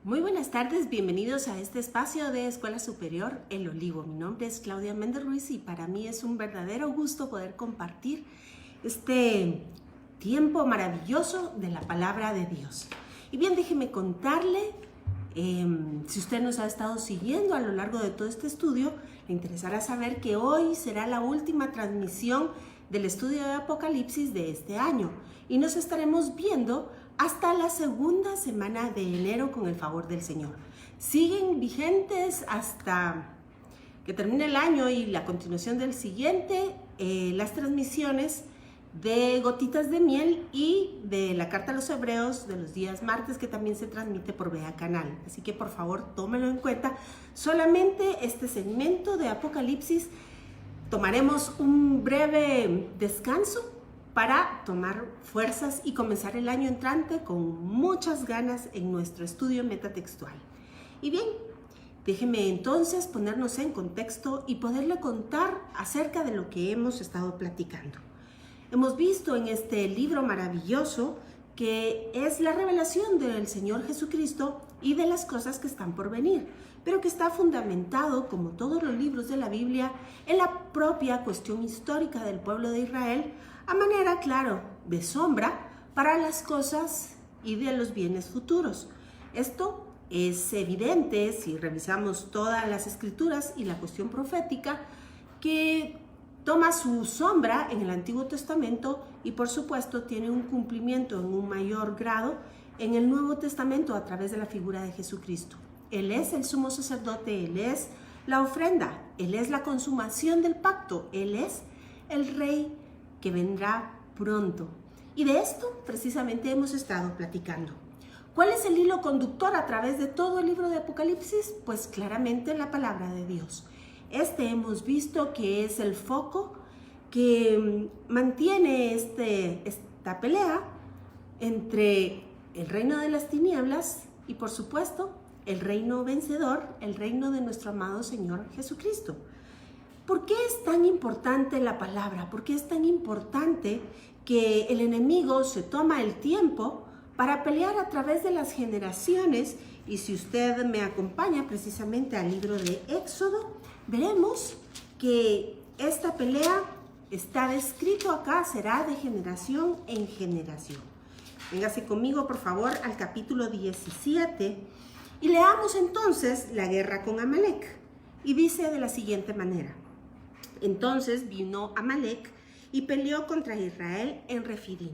Muy buenas tardes, bienvenidos a este espacio de Escuela Superior El Olivo. Mi nombre es Claudia Méndez Ruiz y para mí es un verdadero gusto poder compartir este tiempo maravilloso de la palabra de Dios. Y bien, déjeme contarle, si usted nos ha estado siguiendo a lo largo de todo este estudio, le interesará saber que hoy será la última transmisión del estudio de Apocalipsis de este año y nos estaremos viendo hasta la segunda semana de enero con el favor del Señor. Siguen vigentes hasta que termine el año y la continuación del siguiente, las transmisiones de Gotitas de Miel y de la Carta a los Hebreos de los días martes, que también se transmite por Vea Canal. Así que por favor tómelo en cuenta. Solamente este segmento de Apocalipsis tomaremos un breve descanso para tomar fuerzas y comenzar el año entrante con muchas ganas en nuestro estudio metatextual. Y bien, déjeme entonces ponernos en contexto y poderle contar acerca de lo que hemos estado platicando. Hemos visto en este libro maravilloso que es la revelación del Señor Jesucristo y de las cosas que están por venir, pero que está fundamentado, como todos los libros de la Biblia, en la propia cuestión histórica del pueblo de Israel, a manera, claro, de sombra para las cosas y de los bienes futuros. Esto es evidente si revisamos todas las escrituras y la cuestión profética, que toma su sombra en el Antiguo Testamento y por supuesto tiene un cumplimiento en un mayor grado en el Nuevo Testamento a través de la figura de Jesucristo. Él es el sumo sacerdote, Él es la ofrenda, Él es la consumación del pacto, Él es el Rey que vendrá pronto. Y de esto precisamente hemos estado platicando. ¿Cuál es el hilo conductor a través de todo el libro de Apocalipsis? Pues claramente la palabra de Dios. Hemos visto que es el foco que mantiene esta pelea entre el reino de las tinieblas y por supuesto el reino vencedor, el reino de nuestro amado Señor Jesucristo. ¿Por qué es tan importante la palabra? ¿Por qué es tan importante que el enemigo se toma el tiempo para pelear a través de las generaciones? Y si usted me acompaña precisamente al libro de Éxodo, veremos que esta pelea está descrito acá, será de generación en generación. Véngase conmigo, por favor, al capítulo 17 y leamos entonces la guerra con Amalek. Y dice de la siguiente manera: entonces vino Amalek y peleó contra Israel en Refidim.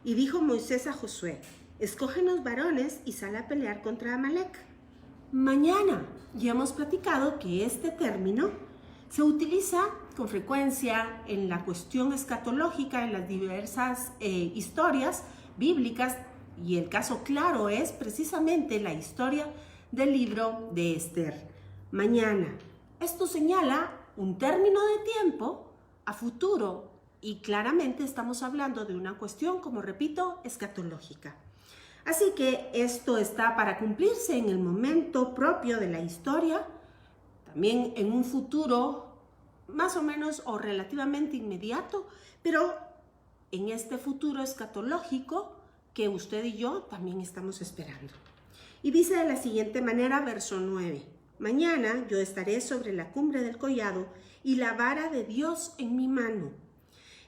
Y dijo Moisés a Josué: escógenos varones y sal a pelear contra Amalek. Mañana. Ya hemos platicado que este término se utiliza con frecuencia en la cuestión escatológica, en las diversas historias bíblicas, y el caso claro es precisamente la historia del libro de Esther. Mañana. Esto señala un término de tiempo a futuro y claramente estamos hablando de una cuestión, como repito, escatológica. Así que esto está para cumplirse en el momento propio de la historia, también en un futuro más o menos o relativamente inmediato, pero en este futuro escatológico que usted y yo también estamos esperando. Y dice de la siguiente manera, verso 9: mañana yo estaré sobre la cumbre del collado y la vara de Dios en mi mano.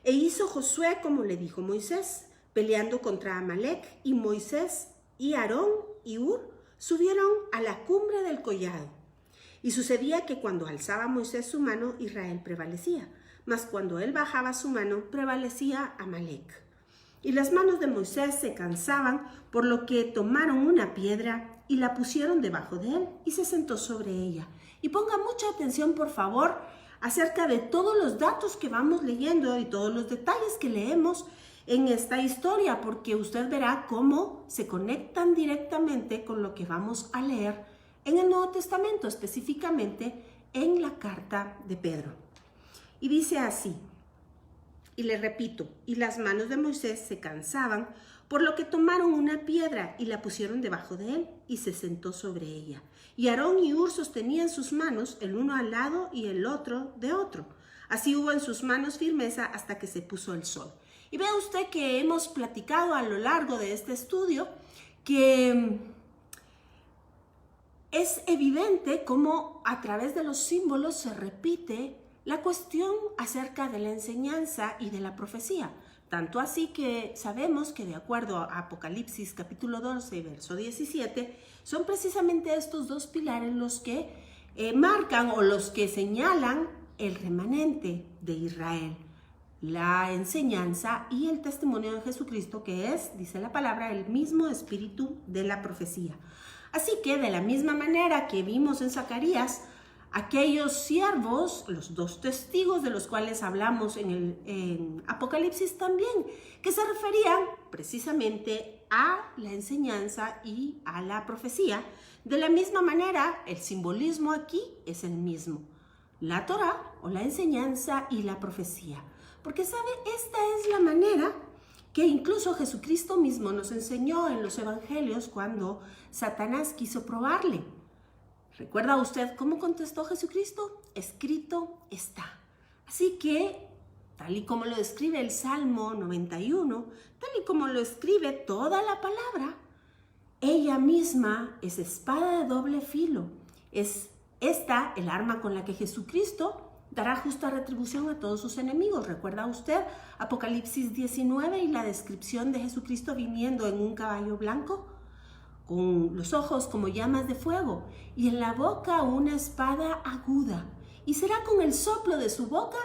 E hizo Josué como le dijo Moisés, peleando contra Amalek, y Moisés y Aarón y Hur subieron a la cumbre del collado. Y sucedía que cuando alzaba Moisés su mano, Israel prevalecía, mas cuando él bajaba su mano, prevalecía Amalek. Y las manos de Moisés se cansaban, por lo que tomaron una piedra y la pusieron debajo de él y se sentó sobre ella. Y ponga mucha atención, por favor, acerca de todos los datos que vamos leyendo y todos los detalles que leemos en esta historia, porque usted verá cómo se conectan directamente con lo que vamos a leer en el Nuevo Testamento, específicamente en la carta de Pedro. Y dice así, y le repito: y las manos de Moisés se cansaban, por lo que tomaron una piedra y la pusieron debajo de él y se sentó sobre ella. Y Aarón y Hur sostenían sus manos, el uno al lado y el otro de otro. Así hubo en sus manos firmeza hasta que se puso el sol. Y vea usted que hemos platicado a lo largo de este estudio que es evidente cómo a través de los símbolos se repite la cuestión acerca de la enseñanza y de la profecía. Tanto así que sabemos que de acuerdo a Apocalipsis capítulo 12, verso 17, son precisamente estos dos pilares los que marcan o los que señalan el remanente de Israel. La enseñanza y el testimonio de Jesucristo, que es, dice la palabra, el mismo espíritu de la profecía. Así que de la misma manera que vimos en Zacarías, aquellos siervos, los dos testigos de los cuales hablamos en Apocalipsis también, que se referían precisamente a la enseñanza y a la profecía. De la misma manera, el simbolismo aquí es el mismo. La Torá o la enseñanza y la profecía. Porque, ¿sabe? Esta es la manera que incluso Jesucristo mismo nos enseñó en los evangelios cuando Satanás quiso probarle. ¿Recuerda usted cómo contestó Jesucristo? Escrito está. Así que, tal y como lo describe el Salmo 91, tal y como lo escribe toda la palabra, ella misma es espada de doble filo. Es esta el arma con la que Jesucristo dará justa retribución a todos sus enemigos. ¿Recuerda usted Apocalipsis 19 y la descripción de Jesucristo viniendo en un caballo blanco? Con los ojos como llamas de fuego y en la boca una espada aguda. Y será con el soplo de su boca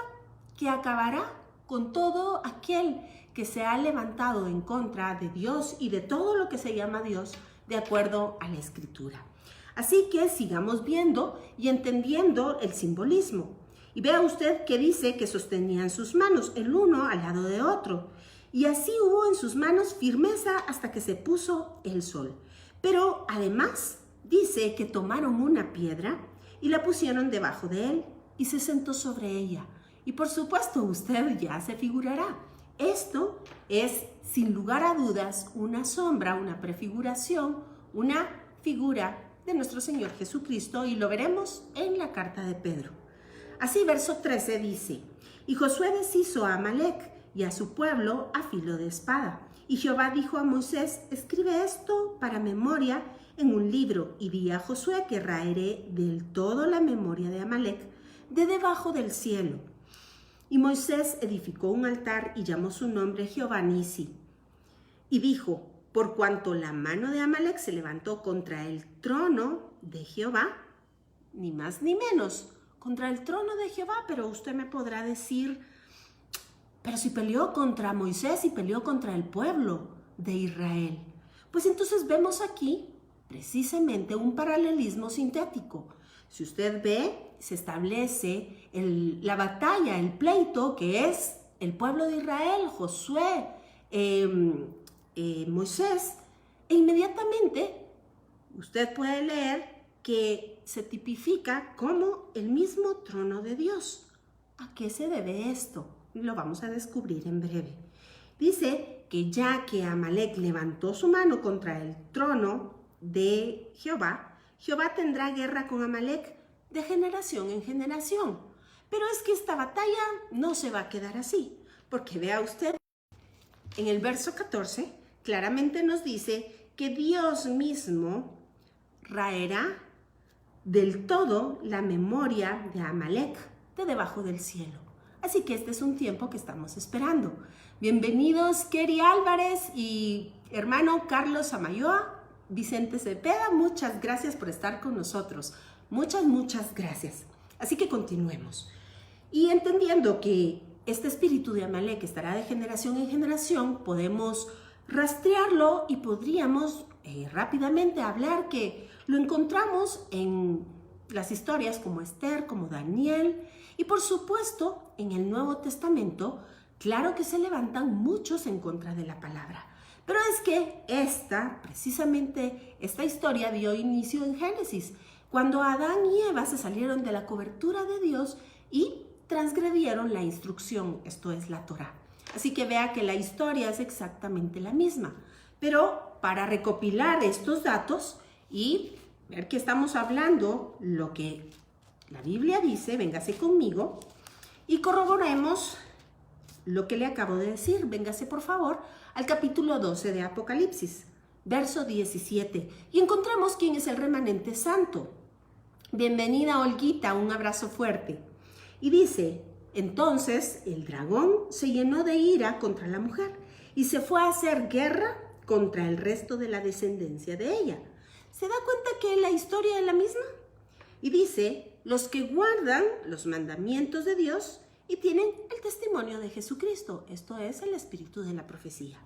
que acabará con todo aquel que se ha levantado en contra de Dios y de todo lo que se llama Dios de acuerdo a la Escritura. Así que sigamos viendo y entendiendo el simbolismo. Y vea usted que dice que sostenían sus manos, el uno al lado de otro. Y así hubo en sus manos firmeza hasta que se puso el sol. Pero además dice que tomaron una piedra y la pusieron debajo de él y se sentó sobre ella. Y por supuesto usted ya se figurará. Esto es sin lugar a dudas una sombra, una prefiguración, una figura de nuestro Señor Jesucristo y lo veremos en la carta de Pedro. Así verso 13 dice, y Josué deshizo a Amalec y a su pueblo a filo de espada. Y Jehová dijo a Moisés, escribe esto para memoria en un libro y di a Josué que raeré del todo la memoria de Amalec de debajo del cielo. Y Moisés edificó un altar y llamó su nombre Jehová Nisi. Y dijo, por cuanto la mano de Amalec se levantó contra el trono de Jehová, ni más ni menos, contra el trono de Jehová, pero usted me podrá decir, pero si peleó contra Moisés y peleó contra el pueblo de Israel. Pues entonces vemos aquí precisamente un paralelismo sintético. Si usted ve, se establece la batalla, el pleito, que es el pueblo de Israel, Josué, Moisés, e inmediatamente usted puede leer que se tipifica como el mismo trono de Dios. ¿A qué se debe esto? Lo vamos a descubrir en breve. Dice que ya que Amalec levantó su mano contra el trono de Jehová, Jehová tendrá guerra con Amalec de generación en generación. Pero es que esta batalla no se va a quedar así, porque vea usted, en el verso 14 claramente nos dice que Dios mismo raerá del todo la memoria de Amalec de debajo del cielo. Así que este es un tiempo que estamos esperando. Bienvenidos Keri Álvarez y hermano Carlos Amayoa, Vicente Cepeda, muchas gracias por estar con nosotros. Muchas gracias. Así que continuemos. Y entendiendo que este espíritu de Amalec estará de generación en generación, podemos rastrearlo y podríamos rápidamente hablar que lo encontramos en las historias como Esther, como Daniel y por supuesto en el Nuevo Testamento, claro que se levantan muchos en contra de la palabra. Pero es que precisamente esta historia dio inicio en Génesis, cuando Adán y Eva se salieron de la cobertura de Dios y transgredieron la instrucción, esto es la Torá. Así que vea que la historia es exactamente la misma. Pero para recopilar estos datos y ver que estamos hablando lo que la Biblia dice, véngase conmigo y corroboremos lo que le acabo de decir. Véngase por favor al capítulo 12 de Apocalipsis. verso 17, y encontramos quién es el remanente santo. Bienvenida, Olguita, un abrazo fuerte. Y dice, entonces el dragón se llenó de ira contra la mujer y se fue a hacer guerra contra el resto de la descendencia de ella. ¿Se da cuenta que la historia es la misma? Y dice, los que guardan los mandamientos de Dios y tienen el testimonio de Jesucristo. Esto es el espíritu de la profecía.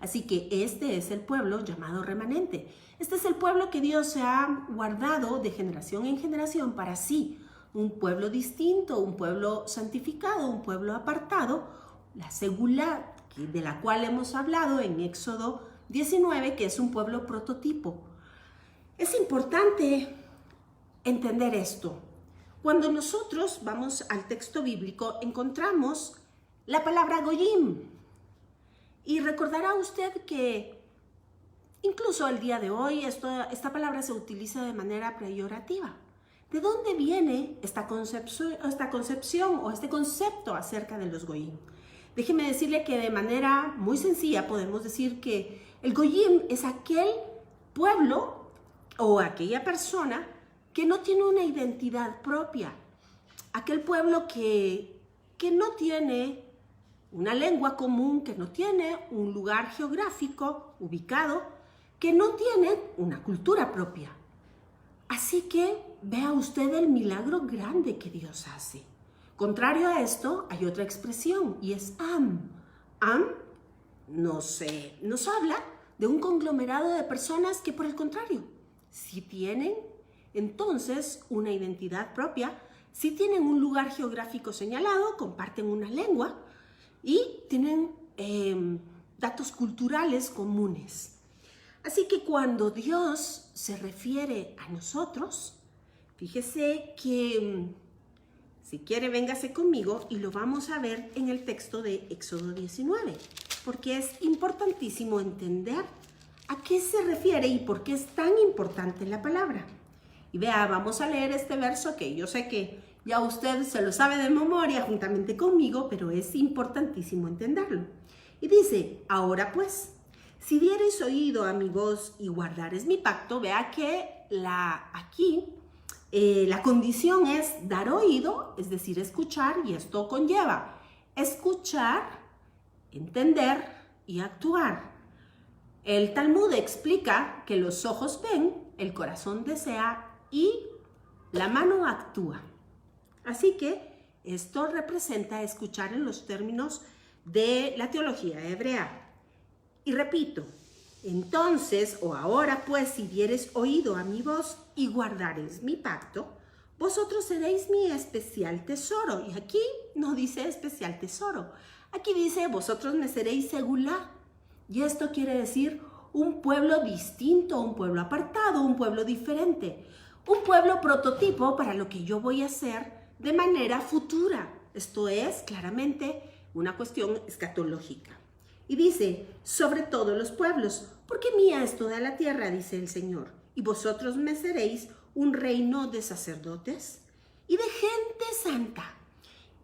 Así que este es el pueblo llamado remanente. Este es el pueblo que Dios se ha guardado de generación en generación para sí. Un pueblo distinto, un pueblo santificado, un pueblo apartado. La segula, de la cual hemos hablado en Éxodo 19, que es un pueblo prototipo. Es importante entender esto. Cuando nosotros vamos al texto bíblico, encontramos la palabra goyim. Y recordará usted que incluso el día de hoy esta palabra se utiliza de manera peyorativa. ¿De dónde viene esta concepción o este concepto acerca de los goyim? Déjeme decirle que de manera muy sencilla podemos decir que el goyim es aquel pueblo o aquella persona que no tiene una identidad propia. Aquel pueblo que no tiene una lengua común, que no tiene un lugar geográfico ubicado, que no tiene una cultura propia. Así que vea usted el milagro grande que Dios hace. Contrario a esto, hay otra expresión y es Am. Am nos habla de un conglomerado de personas que, por el contrario, sí tienen entonces una identidad propia, sí tienen un lugar geográfico señalado, comparten una lengua y tienen datos culturales comunes. Así que cuando Dios se refiere a nosotros, fíjese que, si quiere, véngase conmigo y lo vamos a ver en el texto de Éxodo 19, porque es importantísimo entender a qué se refiere y por qué es tan importante la palabra. Y vea, vamos a leer este verso que yo sé que ya usted se lo sabe de memoria juntamente conmigo, pero es importantísimo entenderlo. Y dice, ahora pues, si diereis oído a mi voz y guardareis mi pacto, vea que aquí la condición es dar oído, es decir, escuchar, y esto conlleva escuchar, entender y actuar. El Talmud explica que los ojos ven, el corazón desea y la mano actúa. Así que esto representa escuchar en los términos de la teología hebrea. Y repito, entonces, o ahora pues, si dieres oído a mi voz y guardareis mi pacto, vosotros seréis mi especial tesoro. Y aquí no dice especial tesoro, aquí dice vosotros me seréis segulá. Y esto quiere decir un pueblo distinto, un pueblo apartado, un pueblo diferente, un pueblo prototipo para lo que yo voy a hacer de manera futura. Esto es claramente una cuestión escatológica. Y dice, sobre todos los pueblos, porque mía es toda la tierra, dice el Señor, y vosotros me seréis un reino de sacerdotes y de gente santa.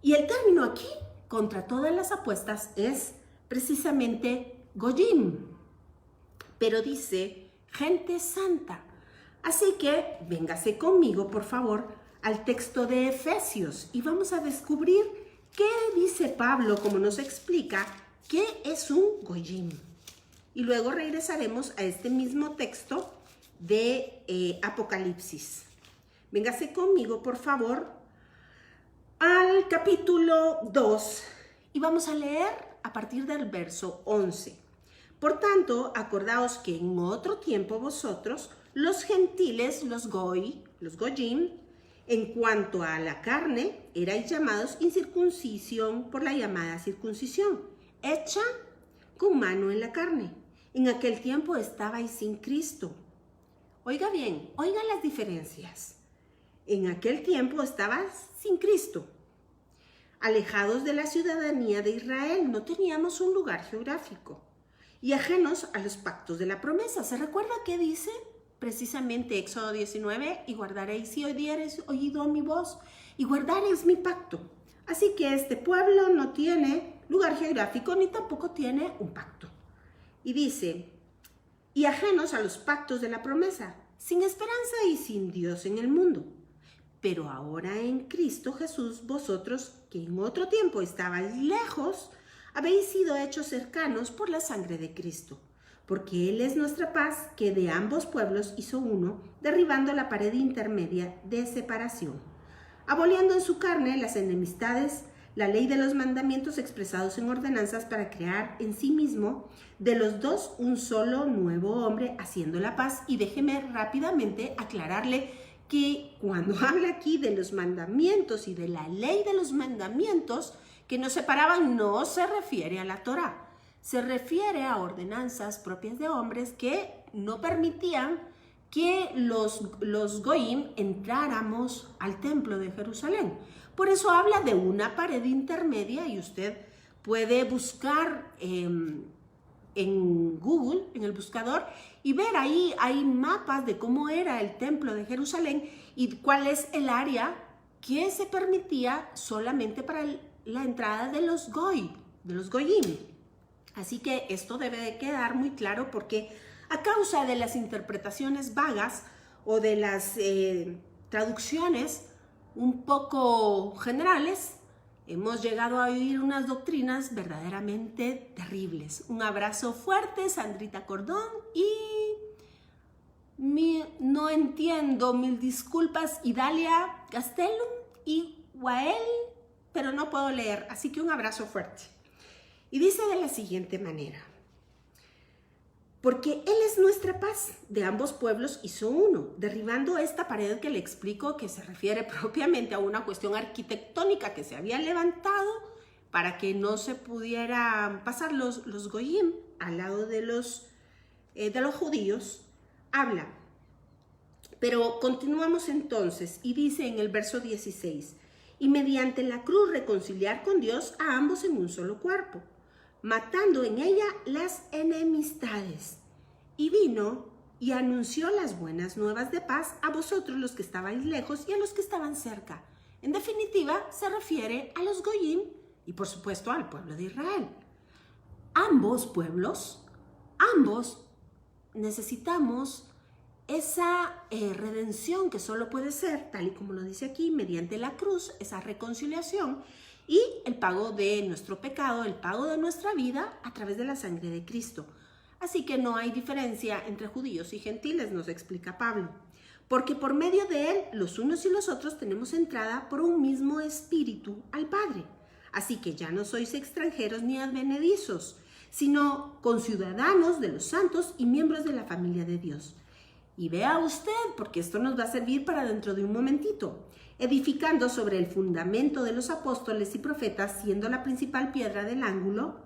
Y el término aquí, contra todas las apuestas, es precisamente goyim, pero dice gente santa. Así que véngase conmigo, por favor, al texto de Efesios y vamos a descubrir qué dice Pablo, como nos explica qué es un goyim. Y luego regresaremos a este mismo texto de Apocalipsis. Véngase conmigo, por favor, al capítulo 2 y vamos a leer a partir del verso 11. Por tanto, acordaos que en otro tiempo vosotros, los gentiles, los goyim, en cuanto a la carne, erais llamados incircuncisión por la llamada circuncisión, hecha con mano en la carne. En aquel tiempo estabais sin Cristo. Oiga bien, oiga las diferencias. En aquel tiempo estabas sin Cristo, alejados de la ciudadanía de Israel, no teníamos un lugar geográfico y ajenos a los pactos de la promesa. ¿Se recuerda qué dice? Precisamente Éxodo 19, y guardaréis si diereis oído a mi voz y guardaréis mi pacto. Así que este pueblo no tiene lugar geográfico ni tampoco tiene un pacto. Y dice, y ajenos a los pactos de la promesa, sin esperanza y sin Dios en el mundo. Pero ahora en Cristo Jesús, vosotros, que en otro tiempo estabais lejos, habéis sido hechos cercanos por la sangre de Cristo, porque Él es nuestra paz, que de ambos pueblos hizo uno, derribando la pared intermedia de separación, aboliendo en su carne las enemistades, la ley de los mandamientos expresados en ordenanzas, para crear en sí mismo de los dos un solo nuevo hombre, haciendo la paz. Y déjeme rápidamente aclararle que cuando habla aquí de los mandamientos y de la ley de los mandamientos que nos separaban, no se refiere a la Torá, se refiere a ordenanzas propias de hombres que no permitían que los goyim entráramos al templo de Jerusalén. Por eso habla de una pared intermedia, y usted puede buscar en Google, en el buscador, y ver ahí, hay mapas de cómo era el templo de Jerusalén y cuál es el área que se permitía solamente para la entrada de los goyim. Así que esto debe de quedar muy claro, porque a causa de las interpretaciones vagas o de las traducciones un poco generales, hemos llegado a oír unas doctrinas verdaderamente terribles. Un abrazo fuerte, Sandrita Cordón, y no entiendo, mil disculpas, Idalia Castellum y Wael, pero no puedo leer, así que un abrazo fuerte. Y dice de la siguiente manera: porque Él es nuestra paz, de ambos pueblos hizo uno, derribando esta pared que le explico, que se refiere propiamente a una cuestión arquitectónica que se había levantado para que no se pudieran pasar los goyim al lado de los judíos. Habla, pero continuamos entonces, y dice en el verso 16, y mediante la cruz reconciliar con Dios a ambos en un solo cuerpo, matando en ella las enemistades. Y vino y anunció las buenas nuevas de paz a vosotros los que estabais lejos y a los que estaban cerca. En definitiva, se refiere a los goyim y por supuesto al pueblo de Israel. Ambos pueblos, ambos necesitamos esa redención que solo puede ser, tal y como lo dice aquí, mediante la cruz, esa reconciliación y el pago de nuestro pecado, el pago de nuestra vida a través de la sangre de Cristo. Así que no hay diferencia entre judíos y gentiles, nos explica Pablo, porque por medio de él los unos y los otros tenemos entrada por un mismo espíritu al Padre. Así que ya no sois extranjeros ni advenedizos, sino conciudadanos de los santos y miembros de la familia de Dios. Y vea usted, porque esto nos va a servir para dentro de un momentito, edificando sobre el fundamento de los apóstoles y profetas, siendo la principal piedra del ángulo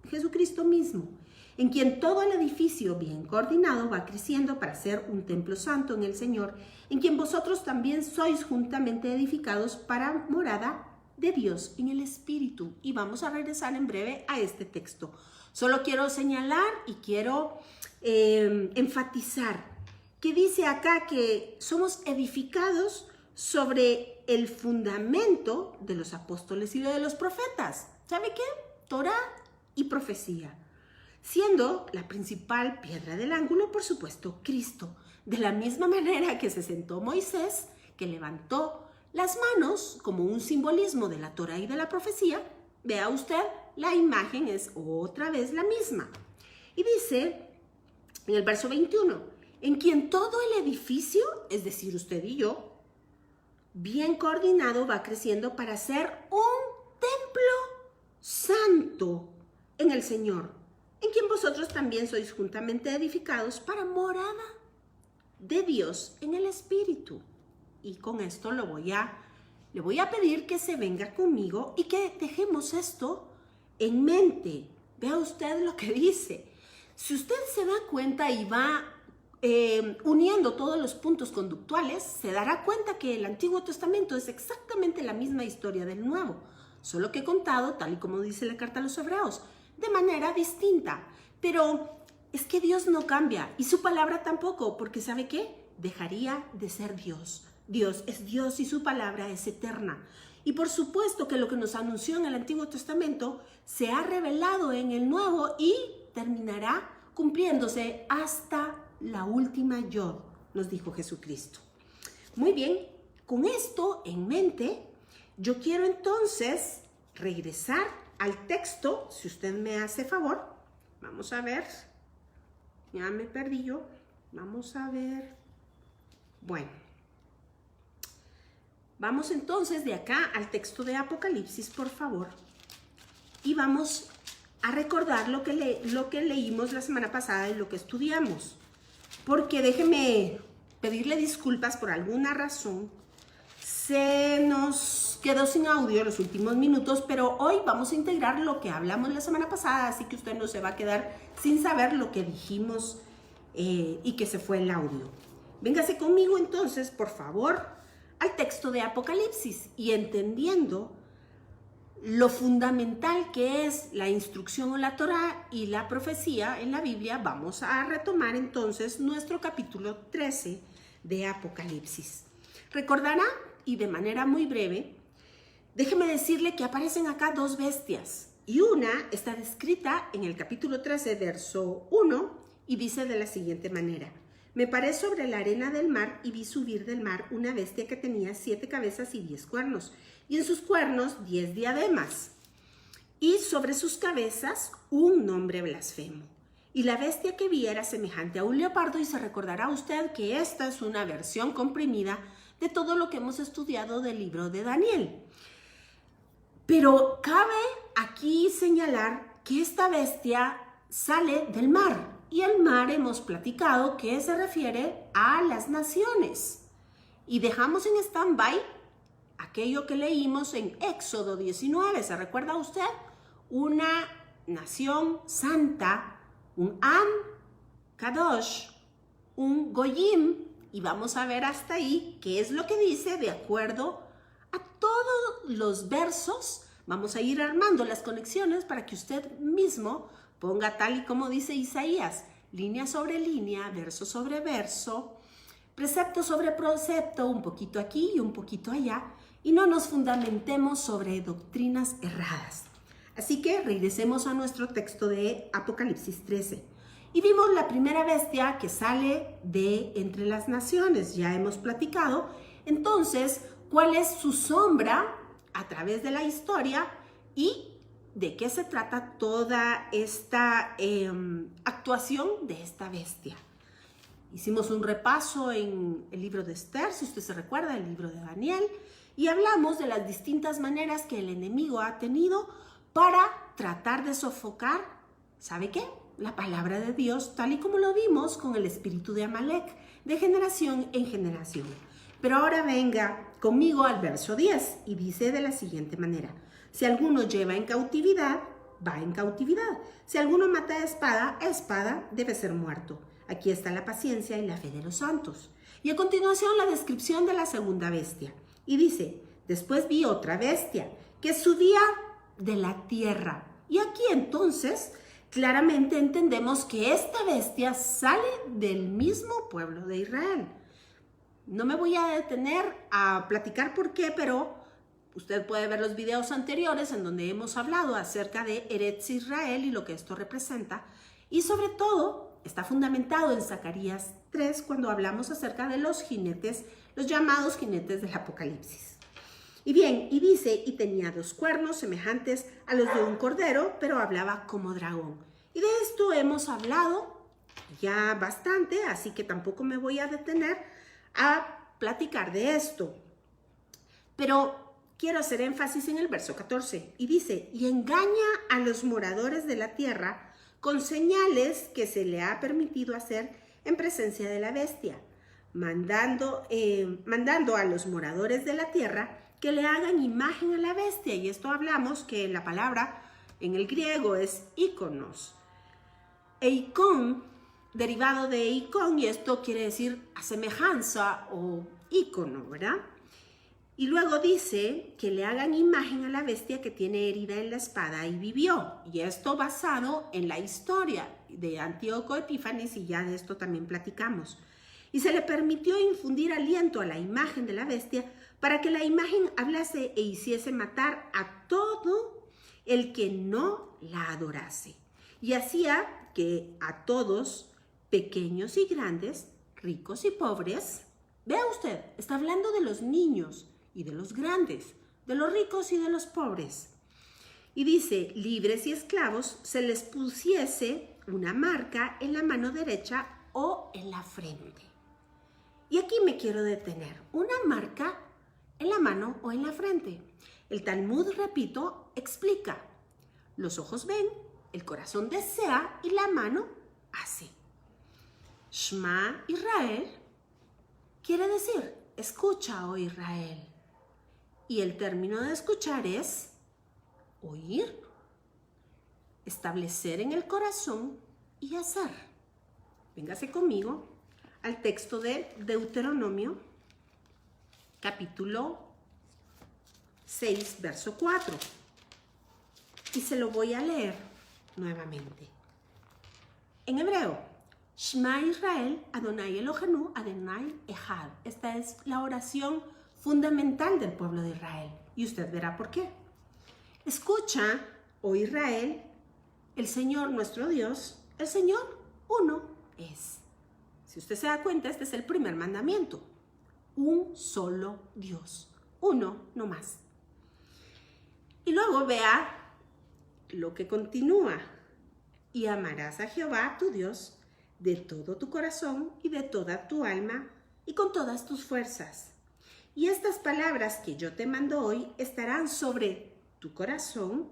Jesucristo mismo, en quien todo el edificio bien coordinado va creciendo para ser un templo santo en el Señor, en quien vosotros también sois juntamente edificados para morada de Dios en el Espíritu. Y vamos a regresar en breve a este texto. Solo quiero señalar y quiero enfatizar que dice acá que somos edificados sobre el fundamento de los apóstoles y de los profetas. ¿Sabe qué? Torá y profecía. Siendo la principal piedra del ángulo, por supuesto, Cristo. De la misma manera que se sentó Moisés, que levantó las manos como un simbolismo de la Torá y de la profecía, vea usted, la imagen es otra vez la misma. Y dice en el verso 21, en quien todo el edificio, es decir, usted y yo, bien coordinado va creciendo para ser un templo santo en el Señor, en quien vosotros también sois juntamente edificados para morada de Dios en el Espíritu. Y con esto le voy a pedir que se venga conmigo y que dejemos esto en mente. Vea usted lo que dice. Si usted se da cuenta y va uniendo todos los puntos conductuales, se dará cuenta que el Antiguo Testamento es exactamente la misma historia del Nuevo, solo que contado, tal y como dice la carta a los Hebreos, de manera distinta. Pero es que Dios no cambia y su palabra tampoco, porque ¿sabe qué? Dejaría de ser Dios. Dios es Dios y su palabra es eterna. Y por supuesto que lo que nos anunció en el Antiguo Testamento se ha revelado en el Nuevo y terminará cumpliéndose hasta la última yod, nos dijo Jesucristo. Muy bien, con esto en mente, yo quiero entonces regresar al texto, si usted me hace favor. Vamos a ver, ya me perdí yo, vamos a ver. Bueno, vamos entonces de acá al texto de Apocalipsis, por favor, y vamos a recordar lo que leímos la semana pasada y lo que estudiamos, porque déjeme pedirle disculpas por alguna razón. Se nos quedó sin audio los últimos minutos, pero hoy vamos a integrar lo que hablamos la semana pasada, así que usted no se va a quedar sin saber lo que dijimos y que se fue el audio. Véngase conmigo entonces, por favor, al texto de Apocalipsis y entendiendo lo fundamental que es la instrucción o la Torá y la profecía en la Biblia, vamos a retomar entonces nuestro capítulo 13 de Apocalipsis. Recordará, y de manera muy breve, déjeme decirle que aparecen acá dos bestias y una está descrita en el capítulo 13, verso 1 y dice de la siguiente manera: me paré sobre la arena del mar y vi subir del mar una bestia que tenía 7 cabezas y 10 cuernos, y en sus cuernos 10 diademas, y sobre sus cabezas un nombre blasfemo. Y la bestia que vi era semejante a un leopardo, y se recordará usted que esta es una versión comprimida de todo lo que hemos estudiado del libro de Daniel. Pero cabe aquí señalar que esta bestia sale del mar, y el mar hemos platicado que se refiere a las naciones. Y dejamos en stand-by aquello que leímos en Éxodo 19, ¿se recuerda usted? Una nación santa, un Am Kadosh, un Goyim, y vamos a ver hasta ahí qué es lo que dice de acuerdo a todos los versos. Vamos a ir armando las conexiones para que usted mismo ponga tal y como dice Isaías, línea sobre línea, verso sobre verso, precepto sobre precepto, un poquito aquí y un poquito allá, y no nos fundamentemos sobre doctrinas erradas. Así que regresemos a nuestro texto de Apocalipsis 13. Y vimos la primera bestia que sale de entre las naciones, ya hemos platicado. Entonces, ¿cuál es su sombra a través de la historia y de qué se trata toda esta actuación de esta bestia? Hicimos un repaso en el libro de Esther, si usted se recuerda, el libro de Daniel, y hablamos de las distintas maneras que el enemigo ha tenido para tratar de sofocar, ¿sabe qué? La palabra de Dios, tal y como lo vimos con el espíritu de Amalek, de generación en generación. Pero ahora venga conmigo al verso 10 y dice de la siguiente manera: si alguno lleva en cautividad, va en cautividad. Si alguno mata a espada debe ser muerto. Aquí está la paciencia y la fe de los santos. Y a continuación la descripción de la segunda bestia. Y dice: después vi otra bestia que subía de la tierra. Y aquí entonces claramente entendemos que esta bestia sale del mismo pueblo de Israel. No me voy a detener a platicar por qué, pero usted puede ver los videos anteriores en donde hemos hablado acerca de Eretz Israel y lo que esto representa. Y sobre todo está fundamentado en Zacarías 3 cuando hablamos acerca de los jinetes, los llamados jinetes del Apocalipsis. Y bien, y dice, y tenía 2 cuernos semejantes a los de un cordero, pero hablaba como dragón. Y de esto hemos hablado ya bastante, así que tampoco me voy a detener a platicar de esto. Pero quiero hacer énfasis en el verso 14. Y dice, y engaña a los moradores de la tierra con señales que se le ha permitido hacer en presencia de la bestia, mandando a los moradores de la tierra que le hagan imagen a la bestia. Y esto hablamos que la palabra en el griego es íconos. Eikon, derivado de eikon, y esto quiere decir a semejanza o ícono, ¿verdad? Y luego dice que le hagan imagen a la bestia que tiene herida en la espada y vivió. Y esto basado en la historia de Antíoco Epífanes, y ya de esto también platicamos. Y se le permitió infundir aliento a la imagen de la bestia para que la imagen hablase e hiciese matar a todo el que no la adorase. Y hacía que a todos, pequeños y grandes, ricos y pobres, vea usted, está hablando de los niños y de los grandes, de los ricos y de los pobres. Y dice, libres y esclavos, se les pusiese una marca en la mano derecha o en la frente. Y aquí me quiero detener, una marca en la mano o en la frente. El Talmud, repito, explica, los ojos ven, el corazón desea y la mano hace. Shema Israel quiere decir, escucha, oh Israel. Y el término de escuchar es oír, establecer en el corazón y hacer. Véngase conmigo al texto de Deuteronomio, capítulo 6, verso 4. Y se lo voy a leer nuevamente. En hebreo, Shema Israel, Adonai Elohenu, Adonai Echad. Esta es la oración fundamental del pueblo de Israel. Y usted verá por qué. Escucha, oh Israel, el Señor nuestro Dios, el Señor uno es. Si usted se da cuenta, este es el primer mandamiento. Un solo Dios. Uno, no más. Y luego vea lo que continúa. Y amarás a Jehová, tu Dios, de todo tu corazón y de toda tu alma y con todas tus fuerzas. Y estas palabras que yo te mando hoy estarán sobre tu corazón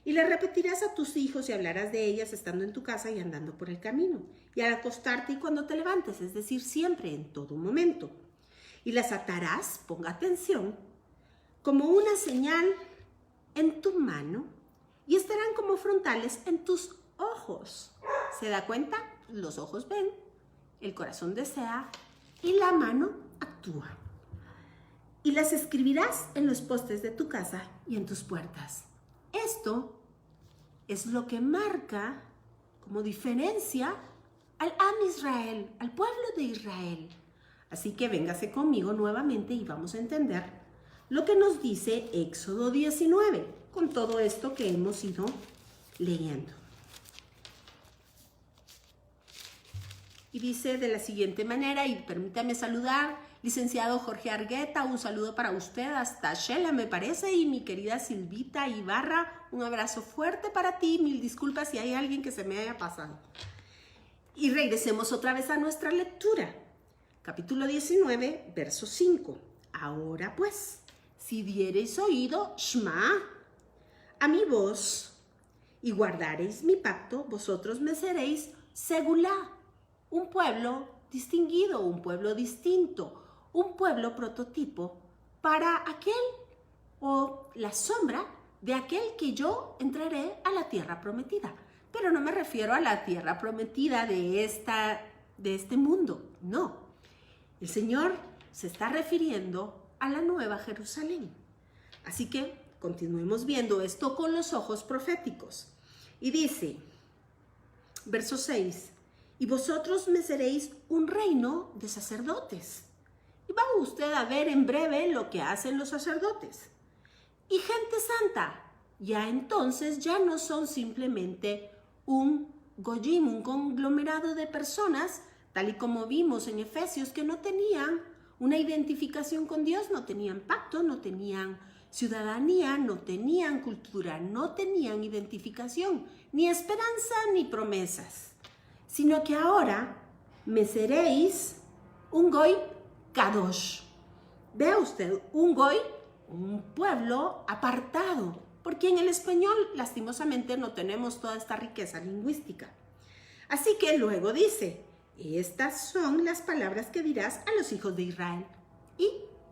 y las repetirás a tus hijos y hablarás de ellas estando en tu casa y andando por el camino y al acostarte y cuando te levantes, es decir, siempre, en todo momento. Y las atarás, ponga atención, como una señal en tu mano y estarán como frontales en tus ojos. ¿Se da cuenta? Los ojos ven, el corazón desea y la mano actúa. Y las escribirás en los postes de tu casa y en tus puertas. Esto es lo que marca como diferencia al Am Israel, al pueblo de Israel. Así que véngase conmigo nuevamente y vamos a entender lo que nos dice Éxodo 19, con todo esto que hemos ido leyendo. Y dice de la siguiente manera, y permítame saludar, licenciado Jorge Argueta, un saludo para usted hasta Shela, me parece, y mi querida Silvita Ibarra, un abrazo fuerte para ti, mil disculpas si hay alguien que se me haya pasado. Y regresemos otra vez a nuestra lectura. Capítulo 19, verso 5. Ahora pues, si diereis oído, Shema, a mi voz, y guardareis mi pacto, vosotros me seréis segulá, un pueblo distinguido, un pueblo distinto, un pueblo prototipo para aquel o la sombra de aquel que yo entraré a la tierra prometida. Pero no me refiero a la tierra prometida de este mundo, no. El Señor se está refiriendo a la Nueva Jerusalén. Así que continuemos viendo esto con los ojos proféticos. Y dice, verso 6, y vosotros me seréis un reino de sacerdotes. Y va usted a ver en breve lo que hacen los sacerdotes. Y gente santa, ya entonces ya no son simplemente un goyim, un conglomerado de personas, tal y como vimos en Efesios, que no tenían una identificación con Dios, no tenían pacto, no tenían ciudadanía, no tenían cultura, no tenían identificación, ni esperanza, ni promesas. Sino que ahora me seréis un goy kadosh. Vea usted, un goy, un pueblo apartado, porque en el español lastimosamente no tenemos toda esta riqueza lingüística. Así que luego dice, estas son las palabras que dirás a los hijos de Israel. Y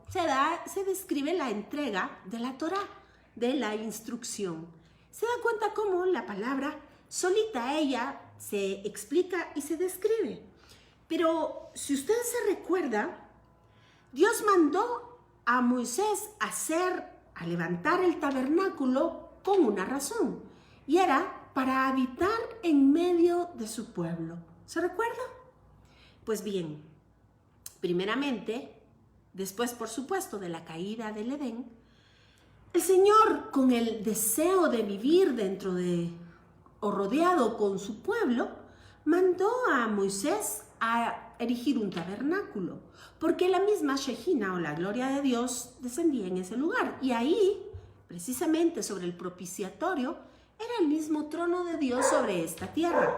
se describe la entrega de la Torá, de la instrucción. Se da cuenta cómo la palabra solita ella se explica y se describe. Pero si usted se recuerda, Dios mandó a Moisés a levantar el tabernáculo con una razón, y era para habitar en medio de su pueblo. ¿Se recuerda? Pues bien, primeramente, después por supuesto de la caída del Edén, el Señor, con el deseo de vivir o rodeado con su pueblo, mandó a Moisés a erigir un tabernáculo, porque la misma Shejina o la gloria de Dios descendía en ese lugar. Y ahí, precisamente sobre el propiciatorio, era el mismo trono de Dios sobre esta tierra.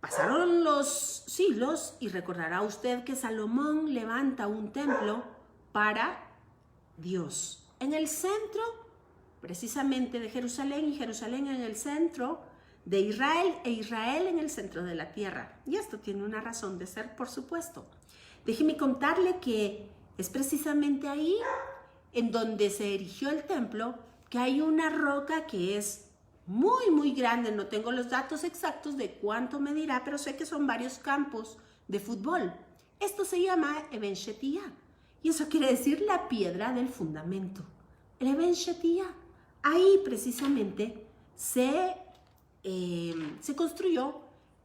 Pasaron los siglos y recordará usted que Salomón levanta un templo para Dios en el centro precisamente de Jerusalén, y Jerusalén en el centro de Israel, e Israel en el centro de la tierra. Y esto tiene una razón de ser, por supuesto. Déjeme contarle que es precisamente ahí en donde se erigió el templo, que hay una roca que es muy, muy grande. No tengo los datos exactos de cuánto medirá, pero sé que son varios campos de fútbol. Esto se llama Eben Shetiyah, y eso quiere decir la piedra del fundamento. El Eben Shetiyah. Ahí precisamente se construyó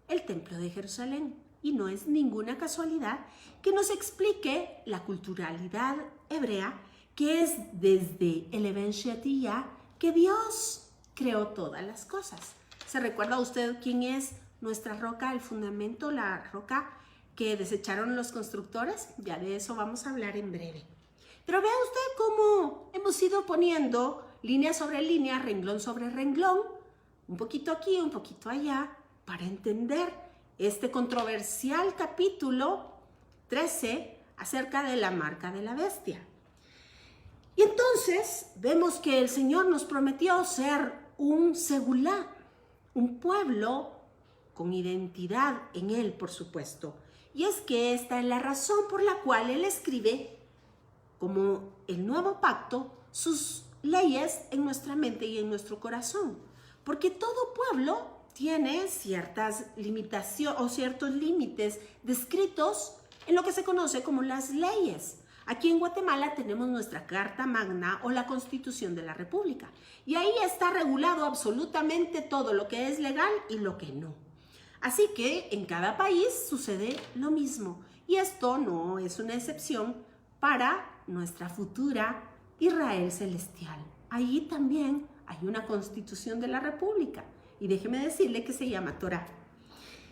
el templo de Jerusalén, y no es ninguna casualidad que nos explique la culturalidad hebrea, que es desde el Eben Shetiyah que Dios creó todas las cosas. ¿Se recuerda usted quién es nuestra roca, el fundamento, la roca que desecharon los constructores? Ya de eso vamos a hablar en breve. Pero vea usted cómo hemos ido poniendo línea sobre línea, renglón sobre renglón, un poquito aquí, un poquito allá, para entender este controversial capítulo 13 acerca de la marca de la bestia. Y entonces vemos que el Señor nos prometió ser un segulá, un pueblo con identidad en Él, por supuesto. Y es que esta es la razón por la cual Él escribe, como el nuevo pacto, sus leyes en nuestra mente y en nuestro corazón. Porque todo pueblo tiene ciertas limitaciones o ciertos límites descritos en lo que se conoce como las leyes. Aquí en Guatemala tenemos nuestra Carta Magna o la Constitución de la República. Y ahí está regulado absolutamente todo lo que es legal y lo que no. Así que en cada país sucede lo mismo. Y esto no es una excepción para nuestra futura Israel celestial. Allí también hay una Constitución de la República. Y déjeme decirle que se llama Torá.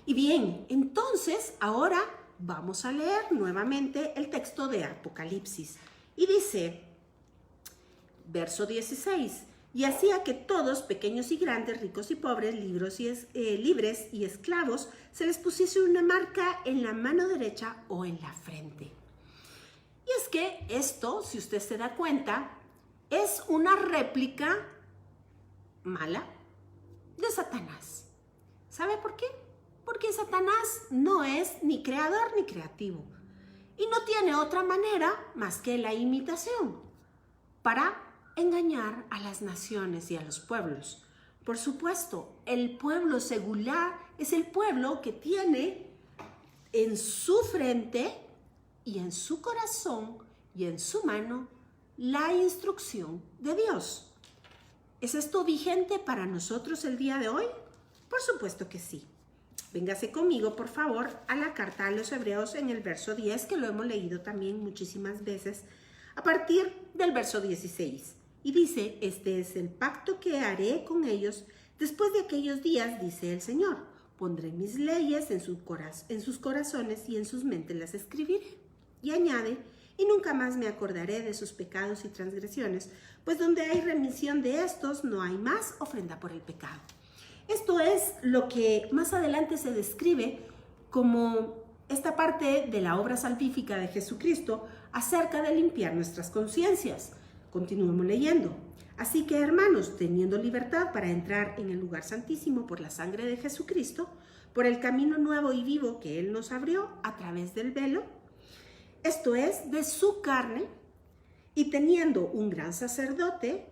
Y bien, entonces ahora vamos a leer nuevamente el texto de Apocalipsis. Y dice, verso 16, y hacía que todos, pequeños y grandes, ricos y pobres, libres y esclavos, se les pusiese una marca en la mano derecha o en la frente. Y es que esto, si usted se da cuenta, es una réplica mala de Satanás. ¿Sabe por qué? Porque Satanás no es ni creador ni creativo y no tiene otra manera más que la imitación para engañar a las naciones y a los pueblos. Por supuesto, el pueblo secular es el pueblo que tiene en su frente y en su corazón y en su mano la instrucción de Dios. ¿Es esto vigente para nosotros el día de hoy? Por supuesto que sí. Véngase conmigo, por favor, a la carta a los Hebreos en el verso 10, que lo hemos leído también muchísimas veces, a partir del verso 16. Y dice, este es el pacto que haré con ellos después de aquellos días, dice el Señor. Pondré mis leyes en sus corazones y en sus mentes las escribiré. Y añade, y nunca más me acordaré de sus pecados y transgresiones, pues donde hay remisión de estos, no hay más ofrenda por el pecado. Esto es lo que más adelante se describe como esta parte de la obra salvífica de Jesucristo acerca de limpiar nuestras conciencias. Continuemos leyendo. Así que, hermanos, teniendo libertad para entrar en el lugar santísimo por la sangre de Jesucristo, por el camino nuevo y vivo que Él nos abrió a través del velo, esto es, de su carne, y teniendo un gran sacerdote,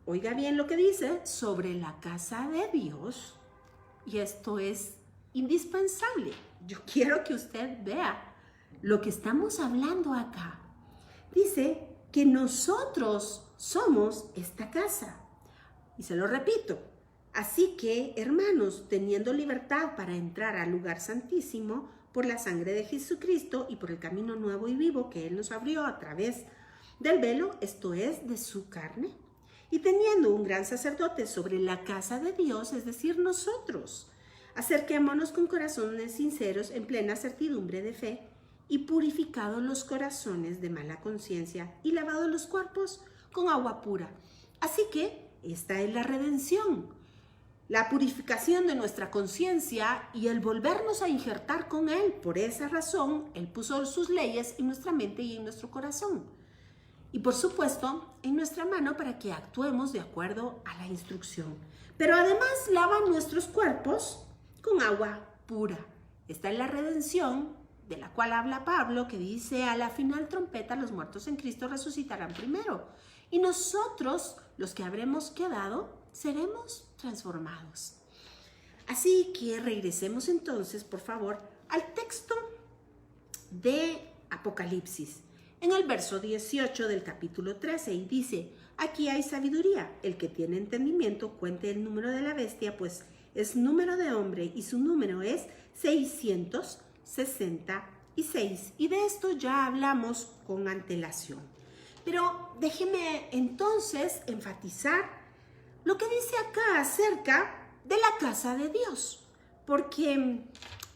oiga bien lo que dice, sobre la casa de Dios, y esto es indispensable. Yo quiero que usted vea lo que estamos hablando acá. Dice que nosotros somos esta casa. Y se lo repito. Así que, hermanos, teniendo libertad para entrar al lugar santísimo por la sangre de Jesucristo y por el camino nuevo y vivo que Él nos abrió a través del velo, esto es, de su carne, y teniendo un gran sacerdote sobre la casa de Dios, es decir, nosotros, acerquémonos con corazones sinceros en plena certidumbre de fe y purificados los corazones de mala conciencia y lavados los cuerpos con agua pura. Así que esta es la redención, la purificación de nuestra conciencia y el volvernos a injertar con Él. Por esa razón, Él puso sus leyes en nuestra mente y en nuestro corazón. Y por supuesto, en nuestra mano para que actuemos de acuerdo a la instrucción. Pero además lava nuestros cuerpos con agua pura. Esta es la redención de la cual habla Pablo, que dice: a la final trompeta los muertos en Cristo resucitarán primero. Y nosotros, los que habremos quedado, seremos transformados. Así que regresemos entonces, por favor, al texto de Apocalipsis, en el verso 18 del capítulo 13, y dice: aquí hay sabiduría, el que tiene entendimiento cuente el número de la bestia, pues es número de hombre y su número es 666. Y de esto ya hablamos con antelación. Pero déjeme entonces enfatizar lo que dice acá acerca de la casa de Dios, porque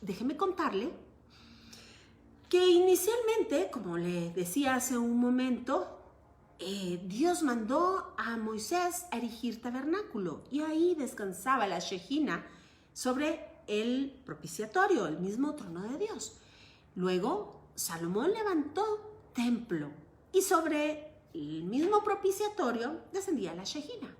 déjeme contarle que inicialmente, como le decía hace un momento, Dios mandó a Moisés a erigir tabernáculo y ahí descansaba la Shejina sobre el propiciatorio, el mismo trono de Dios. Luego Salomón levantó templo y sobre el mismo propiciatorio descendía la Shejina.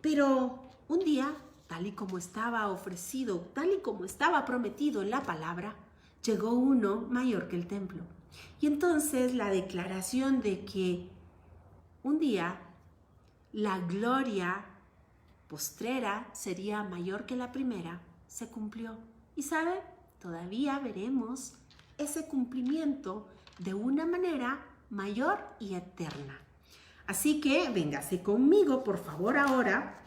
Pero un día, tal y como estaba ofrecido, tal y como estaba prometido en la palabra, llegó uno mayor que el templo. Y entonces la declaración de que un día la gloria postrera sería mayor que la primera se cumplió. Y ¿sabe? Todavía veremos ese cumplimiento de una manera mayor y eterna. Así que véngase conmigo, por favor, ahora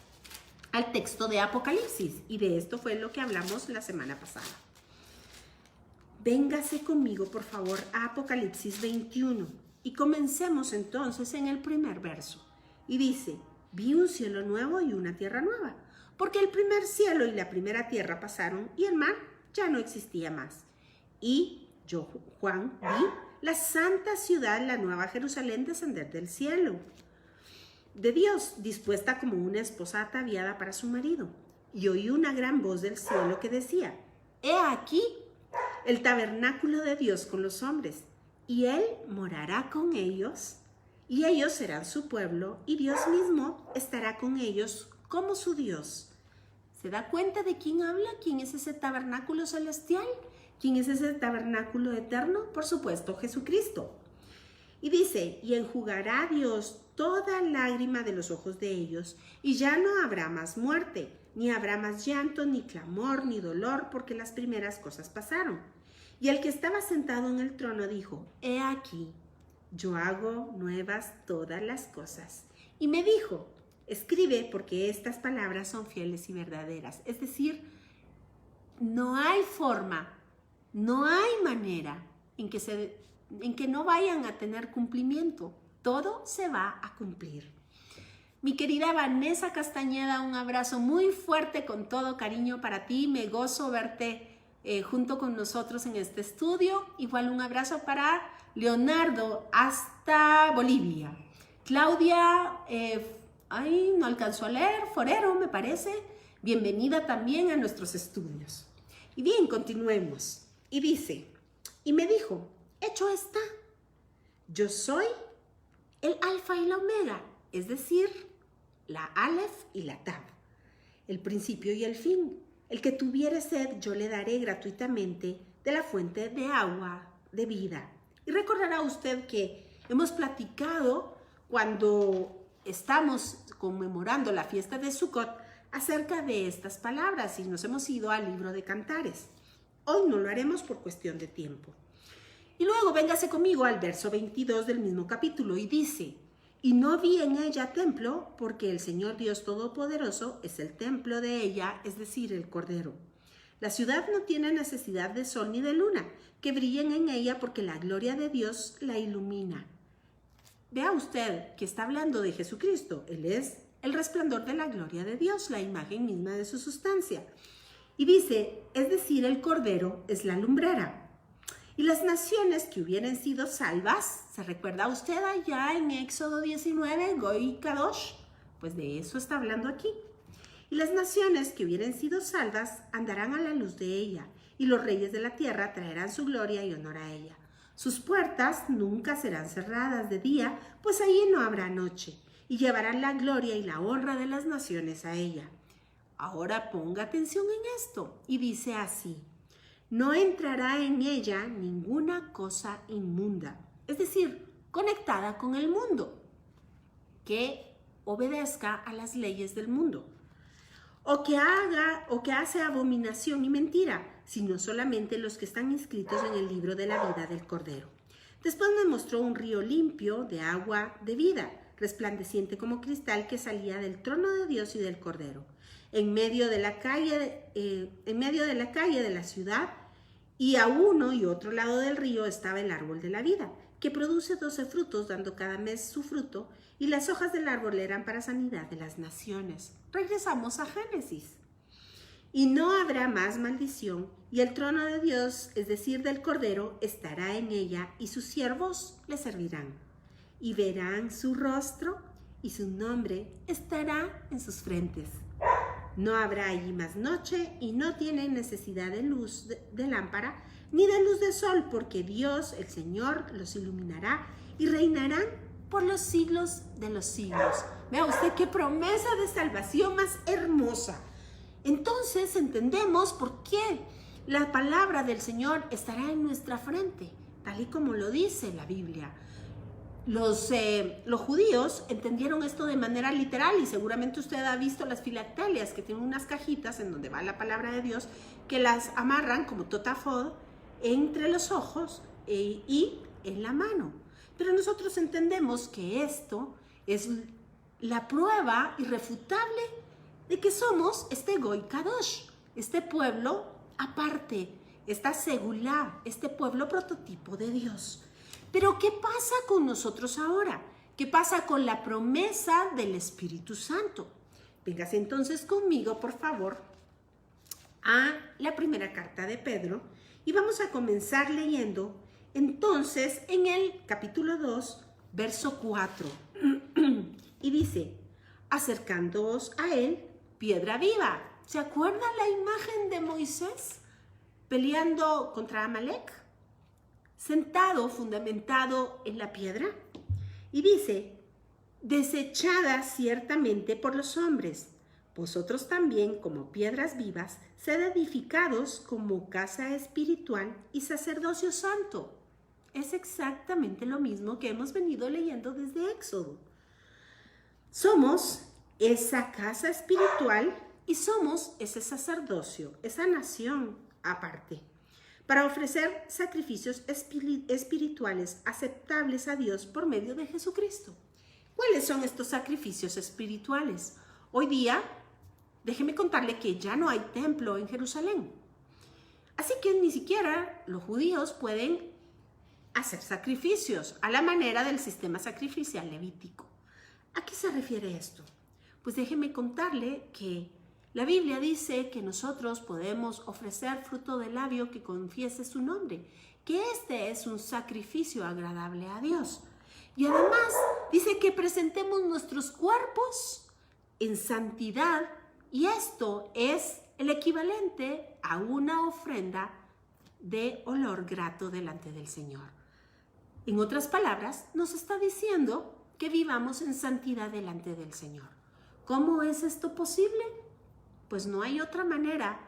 al texto de Apocalipsis. Y de esto fue lo que hablamos la semana pasada. Véngase conmigo, por favor, a Apocalipsis 21. Y comencemos entonces en el primer verso. Y dice: vi un cielo nuevo y una tierra nueva, porque el primer cielo y la primera tierra pasaron y el mar ya no existía más. Y yo, Juan, vi la santa ciudad, la nueva Jerusalén, descender del cielo de Dios, dispuesta como una esposa ataviada para su marido. Y oí una gran voz del cielo que decía: he aquí el tabernáculo de Dios con los hombres, y Él morará con ellos, y ellos serán su pueblo, y Dios mismo estará con ellos como su Dios. ¿Se da cuenta de quién habla? ¿Quién es ese tabernáculo celestial? ¿Quién es ese tabernáculo eterno? Por supuesto, Jesucristo. Y dice: y enjugará Dios toda lágrima de los ojos de ellos, y ya no habrá más muerte, ni habrá más llanto, ni clamor, ni dolor, porque las primeras cosas pasaron. Y el que estaba sentado en el trono dijo: he aquí, yo hago nuevas todas las cosas. Y me dijo: escribe, porque estas palabras son fieles y verdaderas. Es decir, no hay forma, no hay manera en que no vayan a tener cumplimiento. Todo se va a cumplir. Mi querida Vanessa Castañeda, un abrazo muy fuerte con todo cariño para ti. Me gozo verte junto con nosotros en este estudio. Igual un abrazo para Leonardo hasta Bolivia. Claudia, no alcanzó a leer, Forero me parece. Bienvenida también a nuestros estudios. Y bien, continuemos. Y dice: y me dijo: hecho está, yo soy el alfa y la omega, es decir, la Aleph y la Tab, el principio y el fin. El que tuviere sed, yo le daré gratuitamente de la fuente de agua de vida. Y recordará usted que hemos platicado cuando estamos conmemorando la fiesta de Sukkot acerca de estas palabras y nos hemos ido al libro de Cantares. Hoy no lo haremos por cuestión de tiempo. Y luego véngase conmigo al verso 22 del mismo capítulo y dice: y no vi en ella templo, porque el Señor Dios Todopoderoso es el templo de ella, es decir, el Cordero. La ciudad no tiene necesidad de sol ni de luna, que brillen en ella, porque la gloria de Dios la ilumina. vea usted que está hablando de Jesucristo. Él es el resplandor de la gloria de Dios, la imagen misma de su sustancia. Y dice, es decir, el Cordero es la lumbrera. Y las naciones que hubieran sido salvas, ¿se recuerda usted allá en Éxodo 19, Goy Kadosh? Pues de eso está hablando aquí. Y las naciones que hubieran sido salvas andarán a la luz de ella, y los reyes de la tierra traerán su gloria y honor a ella. Sus puertas nunca serán cerradas de día, pues allí no habrá noche, y llevarán la gloria y la honra de las naciones a ella. Ahora ponga atención en esto, y dice así: no entrará en ella ninguna cosa inmunda, es decir, conectada con el mundo, que obedezca a las leyes del mundo, o que hace abominación y mentira, sino solamente los que están inscritos en el libro de la vida del Cordero. Después me mostró un río limpio de agua de vida, resplandeciente como cristal, que salía del trono de Dios y del Cordero. En medio de la calle de la ciudad, y a uno y otro lado del río, estaba el árbol de la vida, que produce 12 frutos, dando cada mes su fruto, y las hojas del árbol eran para sanidad de las naciones. Regresamos a Génesis. Y no habrá más maldición, y el trono de Dios, es decir, del Cordero, estará en ella, y sus siervos le servirán. Y verán su rostro, y su nombre estará en sus frentes. No habrá allí más noche, y no tienen necesidad de luz de lámpara, ni de luz de sol, porque Dios, el Señor, los iluminará, y reinarán por los siglos de los siglos. Vea usted qué promesa de salvación más hermosa. Entonces entendemos por qué la palabra del Señor estará en nuestra frente, tal y como lo dice la Biblia. Los judíos entendieron esto de manera literal, y seguramente usted ha visto las filatelias, que tienen unas cajitas en donde va la palabra de Dios, que las amarran como totafod entre los ojos y en la mano. Pero nosotros entendemos que esto es la prueba irrefutable de que somos este Goy Kadosh, este pueblo aparte, esta segulá, este pueblo prototipo de Dios. Pero ¿qué pasa con nosotros ahora? ¿Qué pasa con la promesa del Espíritu Santo? Véngase entonces conmigo, por favor, a la primera carta de Pedro, y vamos a comenzar leyendo entonces en el capítulo 2, verso 4. Y dice: acercándoos a él, piedra viva. ¿Se acuerdan la imagen de Moisés peleando contra Amalek? Sentado, fundamentado en la piedra. Y dice: desechada ciertamente por los hombres, vosotros también, como piedras vivas, sed edificados como casa espiritual y sacerdocio santo. Es exactamente lo mismo que hemos venido leyendo desde Éxodo. Somos esa casa espiritual y somos ese sacerdocio, esa nación aparte, para ofrecer sacrificios espirituales aceptables a Dios por medio de Jesucristo. ¿Cuáles son estos sacrificios espirituales? Hoy día, déjeme contarle que ya no hay templo en Jerusalén. Así que ni siquiera los judíos pueden hacer sacrificios a la manera del sistema sacrificial levítico. ¿A qué se refiere esto? Pues déjeme contarle que la Biblia dice que nosotros podemos ofrecer fruto de labio que confiese su nombre, que este es un sacrificio agradable a Dios. Y además dice que presentemos nuestros cuerpos en santidad, y esto es el equivalente a una ofrenda de olor grato delante del Señor. En otras palabras, nos está diciendo que vivamos en santidad delante del Señor. ¿Cómo es esto posible? Pues no hay otra manera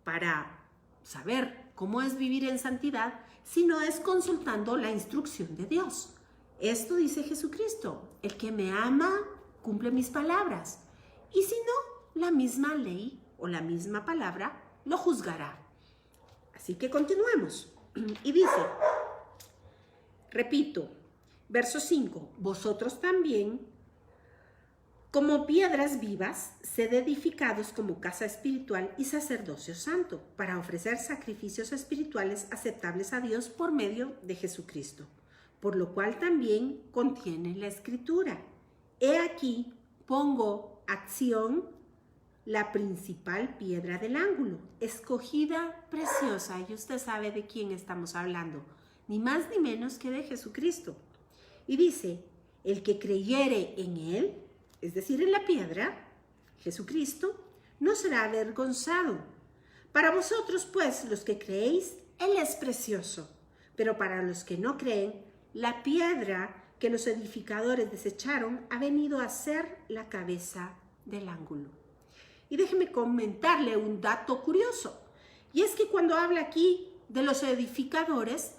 para saber cómo es vivir en santidad, sino es consultando la instrucción de Dios. Esto dice Jesucristo: el que me ama cumple mis palabras, y si no, la misma ley o la misma palabra lo juzgará. Así que continuemos. Y dice, repito, verso 5, vosotros también, como piedras vivas, sed edificados como casa espiritual y sacerdocio santo, para ofrecer sacrificios espirituales aceptables a Dios por medio de Jesucristo. por lo cual también contiene la escritura. He aquí, pongo acción la principal piedra del ángulo, escogida, preciosa, y usted sabe de quién estamos hablando, ni más ni menos que de Jesucristo. Y dice, el que creyere en él, es decir, en la piedra, Jesucristo, no será avergonzado. Para vosotros, pues, los que creéis, él es precioso, pero para los que no creen, la piedra que los edificadores desecharon ha venido a ser la cabeza del ángulo. Y déjeme comentarle un dato curioso, y es que cuando habla aquí de los edificadores,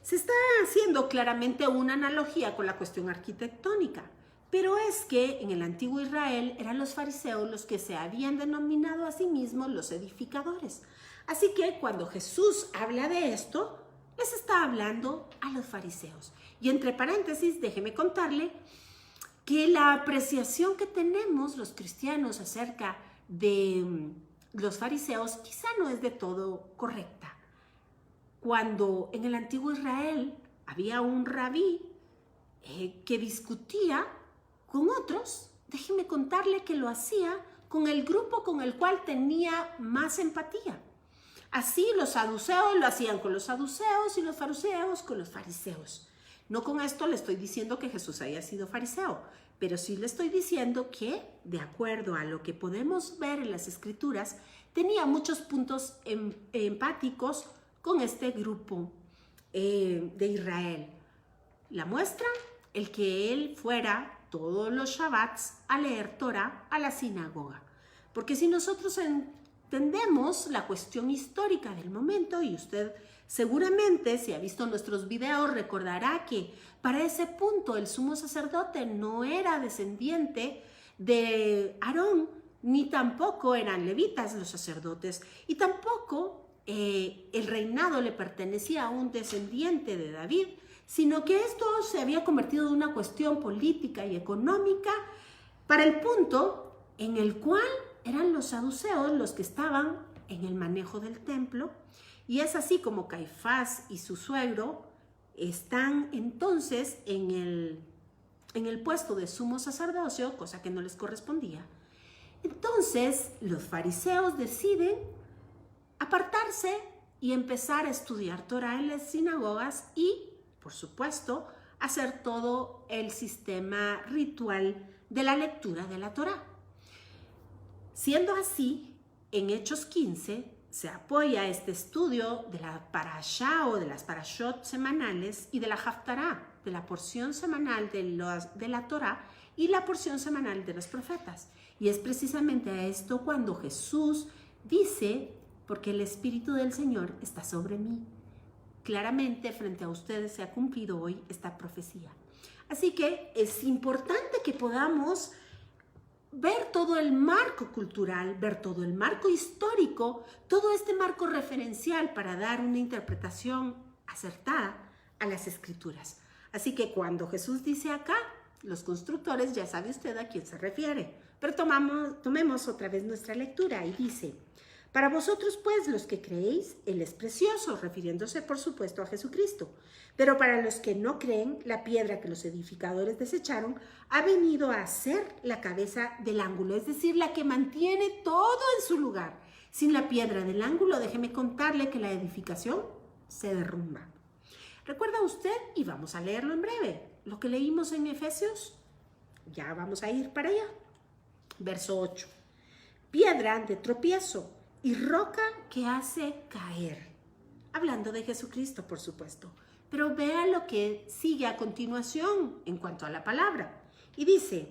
se está haciendo claramente una analogía con la cuestión arquitectónica, pero es que en el antiguo Israel eran los fariseos los que se habían denominado a sí mismos los edificadores. Así que cuando Jesús habla de esto, les está hablando a los fariseos. Y entre paréntesis, déjeme contarle que la apreciación que tenemos los cristianos acerca de los fariseos quizá no es de todo correcta. Cuando en el antiguo Israel había un rabí que discutía con otros, déjeme contarle que lo hacía con el grupo con el cual tenía más empatía. Así los saduceos lo hacían con los saduceos y los fariseos con los fariseos. No con esto le estoy diciendo que Jesús haya sido fariseo, pero sí le estoy diciendo que, de acuerdo a lo que podemos ver en las Escrituras, tenía muchos puntos empáticos con este grupo de Israel. La muestra, el que él fuera todos los Shabbats a leer Torah a la sinagoga. Porque si nosotros entendemos la cuestión histórica del momento, y usted seguramente, si ha visto nuestros videos, recordará que para ese punto el sumo sacerdote no era descendiente de Aarón, ni tampoco eran levitas los sacerdotes, y tampoco el reinado le pertenecía a un descendiente de David, sino que esto se había convertido en una cuestión política y económica para el punto en el cual eran los saduceos los que estaban en el manejo del templo, y es así como Caifás y su suegro están entonces en el puesto de sumo sacerdocio, cosa que no les correspondía. Entonces los fariseos deciden apartarse y empezar a estudiar Torah en las sinagogas y, por supuesto, hacer todo el sistema ritual de la lectura de la Torah. Siendo así, en Hechos 15 se apoya este estudio de la parashá o de las parashot semanales y de la haftará, de la porción semanal de la Torah y la porción semanal de los profetas. Y es precisamente a esto cuando Jesús dice, porque el Espíritu del Señor está sobre mí. Claramente frente a ustedes se ha cumplido hoy esta profecía. Así que es importante que podamos ver todo el marco cultural, ver todo el marco histórico, todo este marco referencial para dar una interpretación acertada a las Escrituras. Así que cuando Jesús dice acá, los constructores, ya sabe usted a quién se refiere. Pero tomemos otra vez nuestra lectura y dice, para vosotros pues los que creéis, Él es precioso, refiriéndose por supuesto a Jesucristo. Pero para los que no creen, la piedra que los edificadores desecharon ha venido a ser la cabeza del ángulo, es decir, la que mantiene todo en su lugar. Sin la piedra del ángulo, déjeme contarle que la edificación se derrumba. ¿Recuerda usted? Y vamos a leerlo en breve. Lo que leímos en Efesios, ya vamos a ir para allá. Verso 8. Piedra de tropiezo y roca que hace caer. Hablando de Jesucristo, por supuesto. Pero vea lo que sigue a continuación en cuanto a la palabra. Y dice,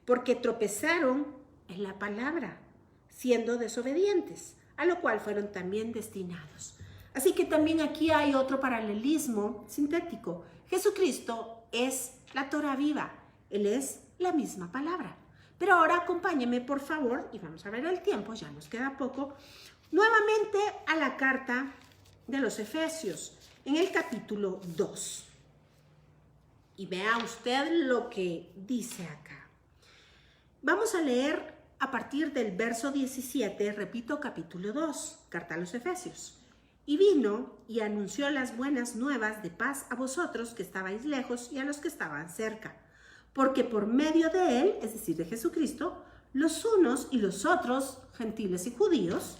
porque tropezaron en la palabra, siendo desobedientes, a lo cual fueron también destinados. Así que también aquí hay otro paralelismo sintético. Jesucristo es la Torah viva. Él es la misma palabra. Pero ahora acompáñeme, por favor, y vamos a ver el tiempo, ya nos queda poco, nuevamente a la carta de los Efesios, en el capítulo 2. Y vea usted lo que dice acá. Vamos a leer a partir del verso 17, repito, capítulo 2, carta a los Efesios. y vino y anunció las buenas nuevas de paz a vosotros que estabais lejos y a los que estaban cerca. Porque por medio de él, es decir, de Jesucristo, los unos y los otros, gentiles y judíos,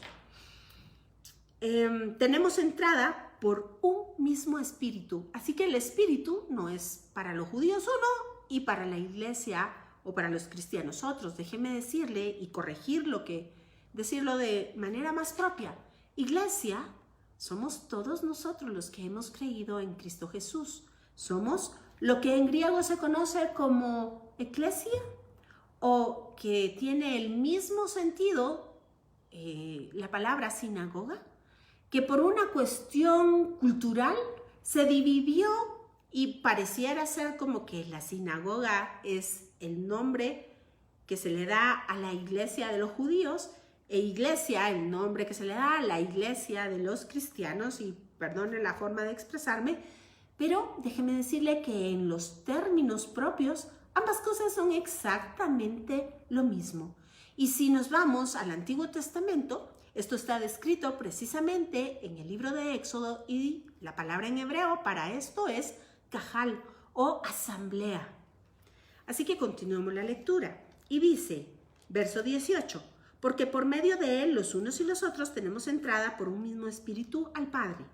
tenemos entrada por un mismo espíritu. Así que el espíritu no es para los judíos uno y para la iglesia o para los cristianos otros. Déjeme decirle y corregir decirlo de manera más propia. Iglesia, somos todos nosotros los que hemos creído en Cristo Jesús. Somos lo que en griego se conoce como eclesia, o que tiene el mismo sentido la palabra sinagoga, que por una cuestión cultural se dividió y pareciera ser como que la sinagoga es el nombre que se le da a la iglesia de los judíos e iglesia el nombre que se le da a la iglesia de los cristianos, y perdone la forma de expresarme, pero déjeme decirle que en los términos propios ambas cosas son exactamente lo mismo. Y si nos vamos al Antiguo Testamento, esto está descrito precisamente en el libro de Éxodo, y la palabra en hebreo para esto es cajal o asamblea. Así que continuemos la lectura. Y dice, verso 18, porque por medio de él los unos y los otros tenemos entrada por un mismo espíritu al Padre.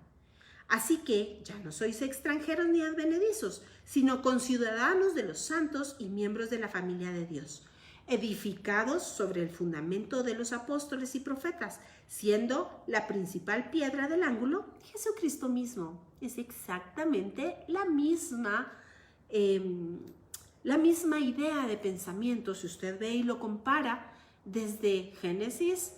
Así que ya no sois extranjeros ni advenedizos, sino conciudadanos de los santos y miembros de la familia de Dios, edificados sobre el fundamento de los apóstoles y profetas, siendo la principal piedra del ángulo Jesucristo mismo. Es exactamente la misma idea de pensamiento, si usted ve y lo compara desde Génesis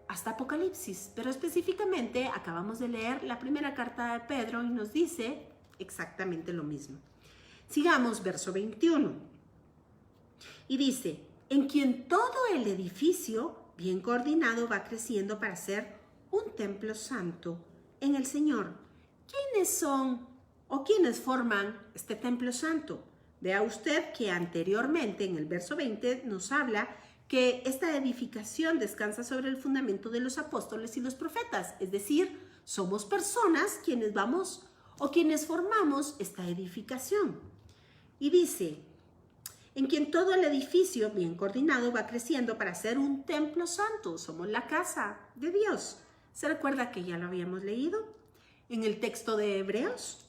hasta Apocalipsis, pero específicamente acabamos de leer la primera carta de Pedro y nos dice exactamente lo mismo. Sigamos, verso 21. Y dice, en quien todo el edificio bien coordinado va creciendo para ser un templo santo en el Señor. ¿Quiénes son o quiénes forman este templo santo? Vea usted que anteriormente en el verso 20 nos habla que esta edificación descansa sobre el fundamento de los apóstoles y los profetas, es decir, somos personas quienes vamos o quienes formamos esta edificación. Y dice, en quien todo el edificio bien coordinado va creciendo para ser un templo santo, somos la casa de Dios. ¿Se recuerda que ya lo habíamos leído en el texto de Hebreos?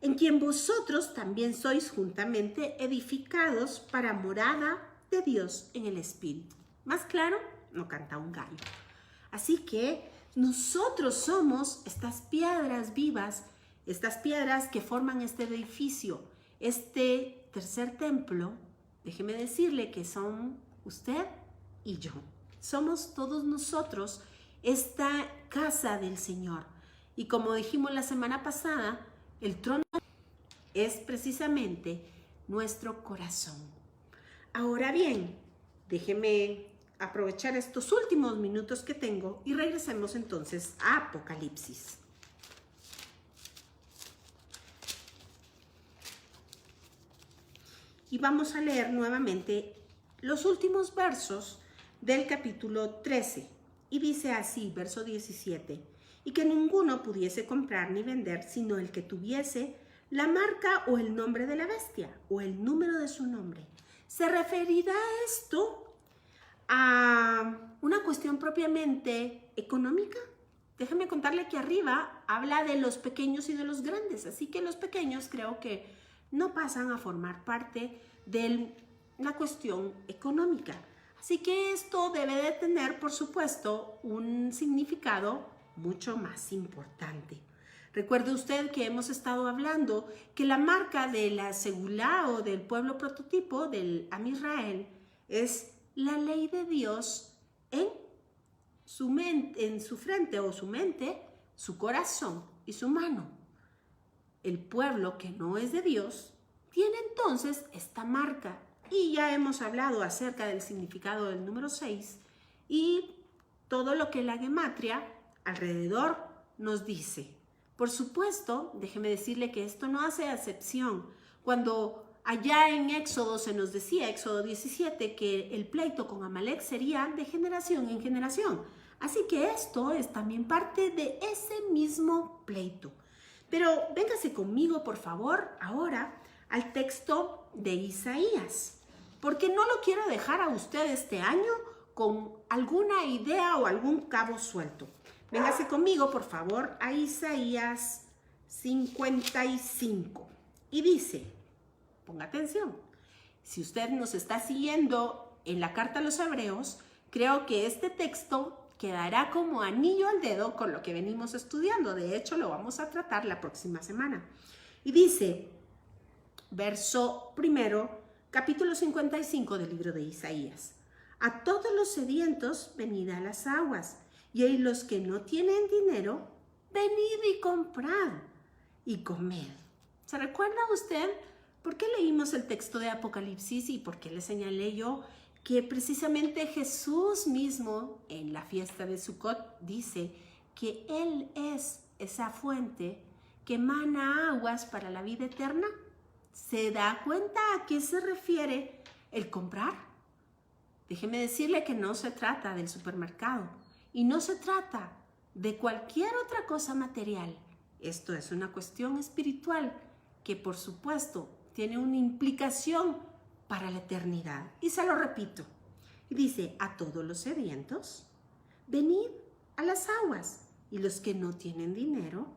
En quien vosotros también sois juntamente edificados para morada de Dios en el Espíritu. Más claro, no canta un gallo. Así que nosotros somos estas piedras vivas, estas piedras que forman este edificio, este tercer templo. Déjeme decirle que son usted y yo. Somos todos nosotros esta casa del Señor. Y como dijimos la semana pasada, el trono es precisamente nuestro corazón. Ahora bien, déjeme aprovechar estos últimos minutos que tengo y regresemos entonces a Apocalipsis. Y vamos a leer nuevamente los últimos versos del capítulo 13. Y dice así, verso 17, y que ninguno pudiese comprar ni vender, sino el que tuviese la marca o el nombre de la bestia o el número de su nombre. ¿Se referirá esto a una cuestión propiamente económica? Déjame contarle que arriba habla de los pequeños y de los grandes, así que los pequeños creo que no pasan a formar parte de una cuestión económica. Así que esto debe de tener, por supuesto, un significado mucho más importante. Recuerde usted que hemos estado hablando que la marca de la segulá o del pueblo prototipo del Am Israel es la ley de Dios en su frente o su mente, su corazón y su mano. El pueblo que no es de Dios tiene entonces esta marca. Y ya hemos hablado acerca del significado del número 6 y todo lo que la gematria alrededor nos dice. Por supuesto, déjeme decirle que esto no hace acepción. Cuando allá en Éxodo se nos decía, Éxodo 17, que el pleito con Amalek sería de generación en generación. Así que esto es también parte de ese mismo pleito. Pero véngase conmigo, por favor, ahora al texto de Isaías, porque no lo quiero dejar a usted este año con alguna idea o algún cabo suelto. Véngase conmigo, por favor, a Isaías 55. Y dice, ponga atención, si usted nos está siguiendo en la carta a los Hebreos, creo que este texto quedará como anillo al dedo con lo que venimos estudiando. De hecho, lo vamos a tratar la próxima semana. Y dice, verso primero, capítulo 55 del libro de Isaías. A todos los sedientos, venid a las aguas, y a los que no tienen dinero, venid y comprad y comed. ¿Se recuerda usted por qué leímos el texto de Apocalipsis y por qué le señalé yo que precisamente Jesús mismo en la fiesta de Sukkot dice que Él es esa fuente que emana aguas para la vida eterna? ¿Se da cuenta a qué se refiere el comprar? Déjeme decirle que no se trata del supermercado y no se trata de cualquier otra cosa material. Esto es una cuestión espiritual que por supuesto tiene una implicación para la eternidad. Y se lo repito. Y dice, a todos los sedientos, venid a las aguas. Y los que no tienen dinero,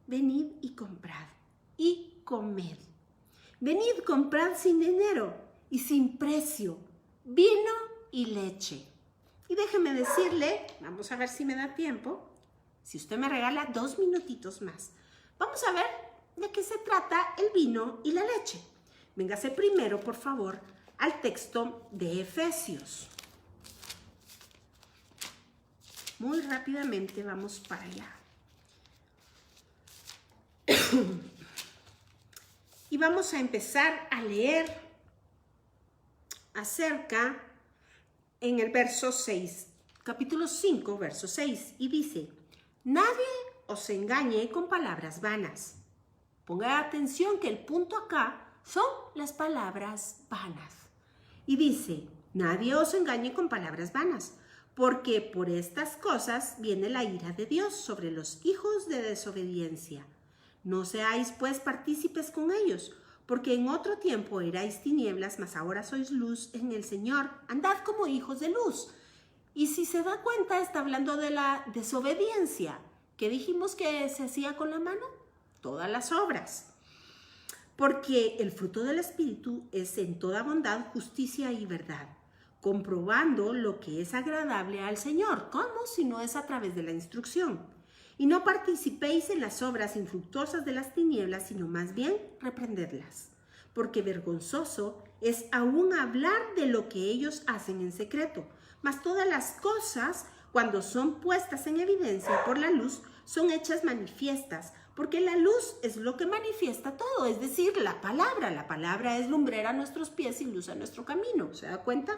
venid y comprad y comed. Venid, comprad sin dinero y sin precio, vino y leche. Y déjeme decirle, vamos a ver si me da tiempo, si usted me regala 2 minutitos más, vamos a ver de qué se trata el vino y la leche. Véngase primero, por favor, al texto de Efesios. Muy rápidamente vamos para allá. Y vamos a empezar a leer acerca en el verso 6, capítulo 5, verso 6, y dice, nadie os engañe con palabras vanas. Ponga atención que el punto acá son las palabras vanas. Y dice, nadie os engañe con palabras vanas, porque por estas cosas viene la ira de Dios sobre los hijos de desobediencia. No seáis pues partícipes con ellos, porque en otro tiempo erais tinieblas, mas ahora sois luz en el Señor. Andad como hijos de luz. Y si se da cuenta, está hablando de la desobediencia. ¿Qué dijimos que se hacía con la mano? Todas las obras. Porque el fruto del Espíritu es en toda bondad, justicia y verdad, comprobando lo que es agradable al Señor. ¿Cómo? Si no es a través de la instrucción. Y no participéis en las obras infructuosas de las tinieblas, sino más bien reprendedlas. Porque vergonzoso es aún hablar de lo que ellos hacen en secreto. Mas todas las cosas, cuando son puestas en evidencia por la luz, son hechas manifiestas, porque la luz es lo que manifiesta todo, es decir, la palabra. La palabra es lumbrera a nuestros pies y luz a nuestro camino. ¿Se da cuenta?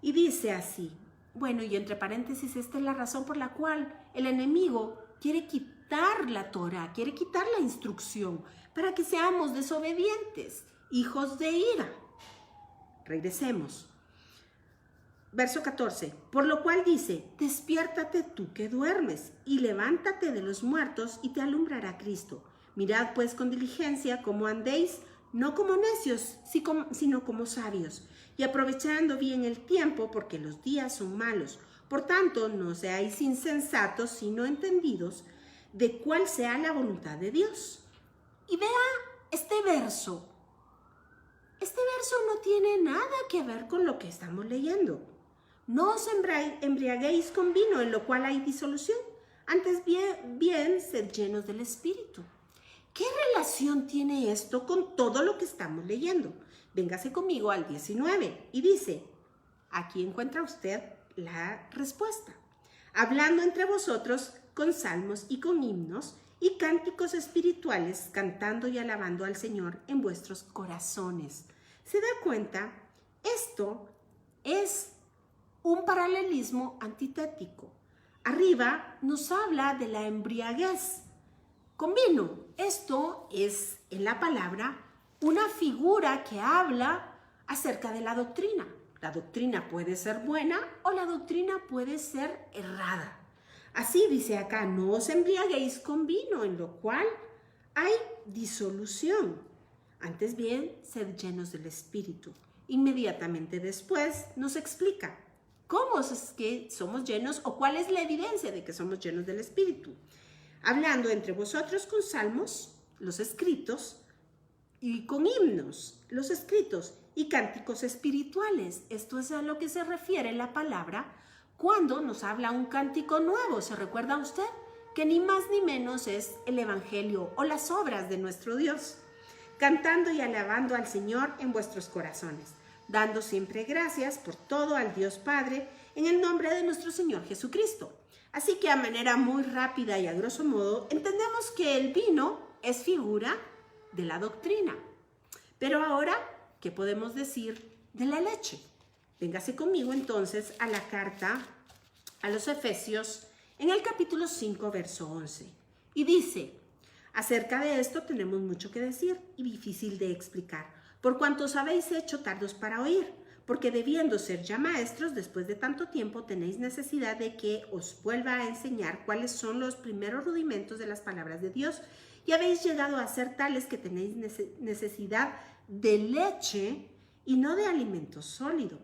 Y dice así, bueno, y entre paréntesis, esta es la razón por la cual el enemigo quiere quitar la Torah, quiere quitar la instrucción, para que seamos desobedientes, hijos de ira. Regresemos. Verso 14, por lo cual dice, despiértate tú que duermes, y levántate de los muertos, y te alumbrará Cristo. Mirad pues con diligencia cómo andéis, no como necios, sino como sabios, y aprovechando bien el tiempo, porque los días son malos. Por tanto, no seáis insensatos, sino entendidos de cuál sea la voluntad de Dios. Y vea este verso. Este verso no tiene nada que ver con lo que estamos leyendo. No os embriaguéis con vino, en lo cual hay disolución. Antes bien, sed llenos del Espíritu. ¿Qué relación tiene esto con todo lo que estamos leyendo? Véngase conmigo al 19 y dice, aquí encuentra usted la respuesta. Hablando entre vosotros con salmos y con himnos y cánticos espirituales, cantando y alabando al Señor en vuestros corazones. ¿Se da cuenta? Esto es un paralelismo antitético. Arriba nos habla de la embriaguez con vino. Esto es en la palabra una figura que habla acerca de la doctrina. La doctrina puede ser buena o la doctrina puede ser errada. Así dice acá, no os embriaguéis con vino, en lo cual hay disolución. Antes bien, sed llenos del Espíritu. Inmediatamente después nos explica cómo es que somos llenos o cuál es la evidencia de que somos llenos del Espíritu. Hablando entre vosotros con salmos, los escritos, y con himnos, los escritos, y cánticos espirituales. Esto es a lo que se refiere la palabra cuando nos habla un cántico nuevo. ¿Se recuerda usted? Que ni más ni menos es el Evangelio o las obras de nuestro Dios. Cantando y alabando al Señor en vuestros corazones, dando siempre gracias por todo al Dios Padre, en el nombre de nuestro Señor Jesucristo. Así que a manera muy rápida y a grosso modo, entendemos que el vino es figura de la doctrina. Pero ahora, ¿qué podemos decir de la leche? Véngase conmigo entonces a la carta a los Efesios en el capítulo 5, verso 11. Y dice, acerca de esto tenemos mucho que decir y difícil de explicar, por cuanto os habéis hecho tardos para oír, porque debiendo ser ya maestros después de tanto tiempo tenéis necesidad de que os vuelva a enseñar cuáles son los primeros rudimentos de las palabras de Dios, y habéis llegado a ser tales que tenéis necesidad de leche y no de alimento sólido.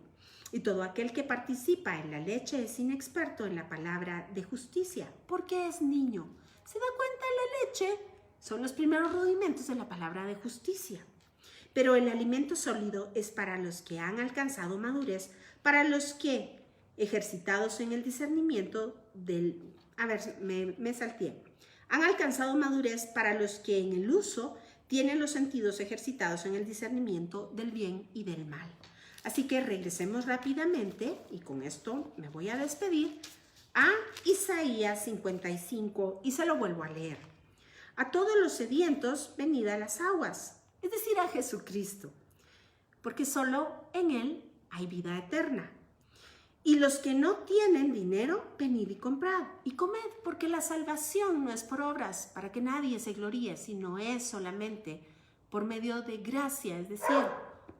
Y todo aquel que participa en la leche es inexperto en la palabra de justicia, porque es niño. ¿Se da cuenta? La leche son los primeros rudimentos de la palabra de justicia. Pero el alimento sólido es para los que han alcanzado madurez, para los que, ejercitados en el discernimiento del... me salteé. Han alcanzado madurez para los que en el uso tienen los sentidos ejercitados en el discernimiento del bien y del mal. Así que regresemos rápidamente, y con esto me voy a despedir, a Isaías 55, y se lo vuelvo a leer. A todos los sedientos, venid a las aguas, es decir, a Jesucristo, porque solo en Él hay vida eterna. Y los que no tienen dinero, venid y comprad y comed, porque la salvación no es por obras, para que nadie se gloríe, sino es solamente por medio de gracia, es decir,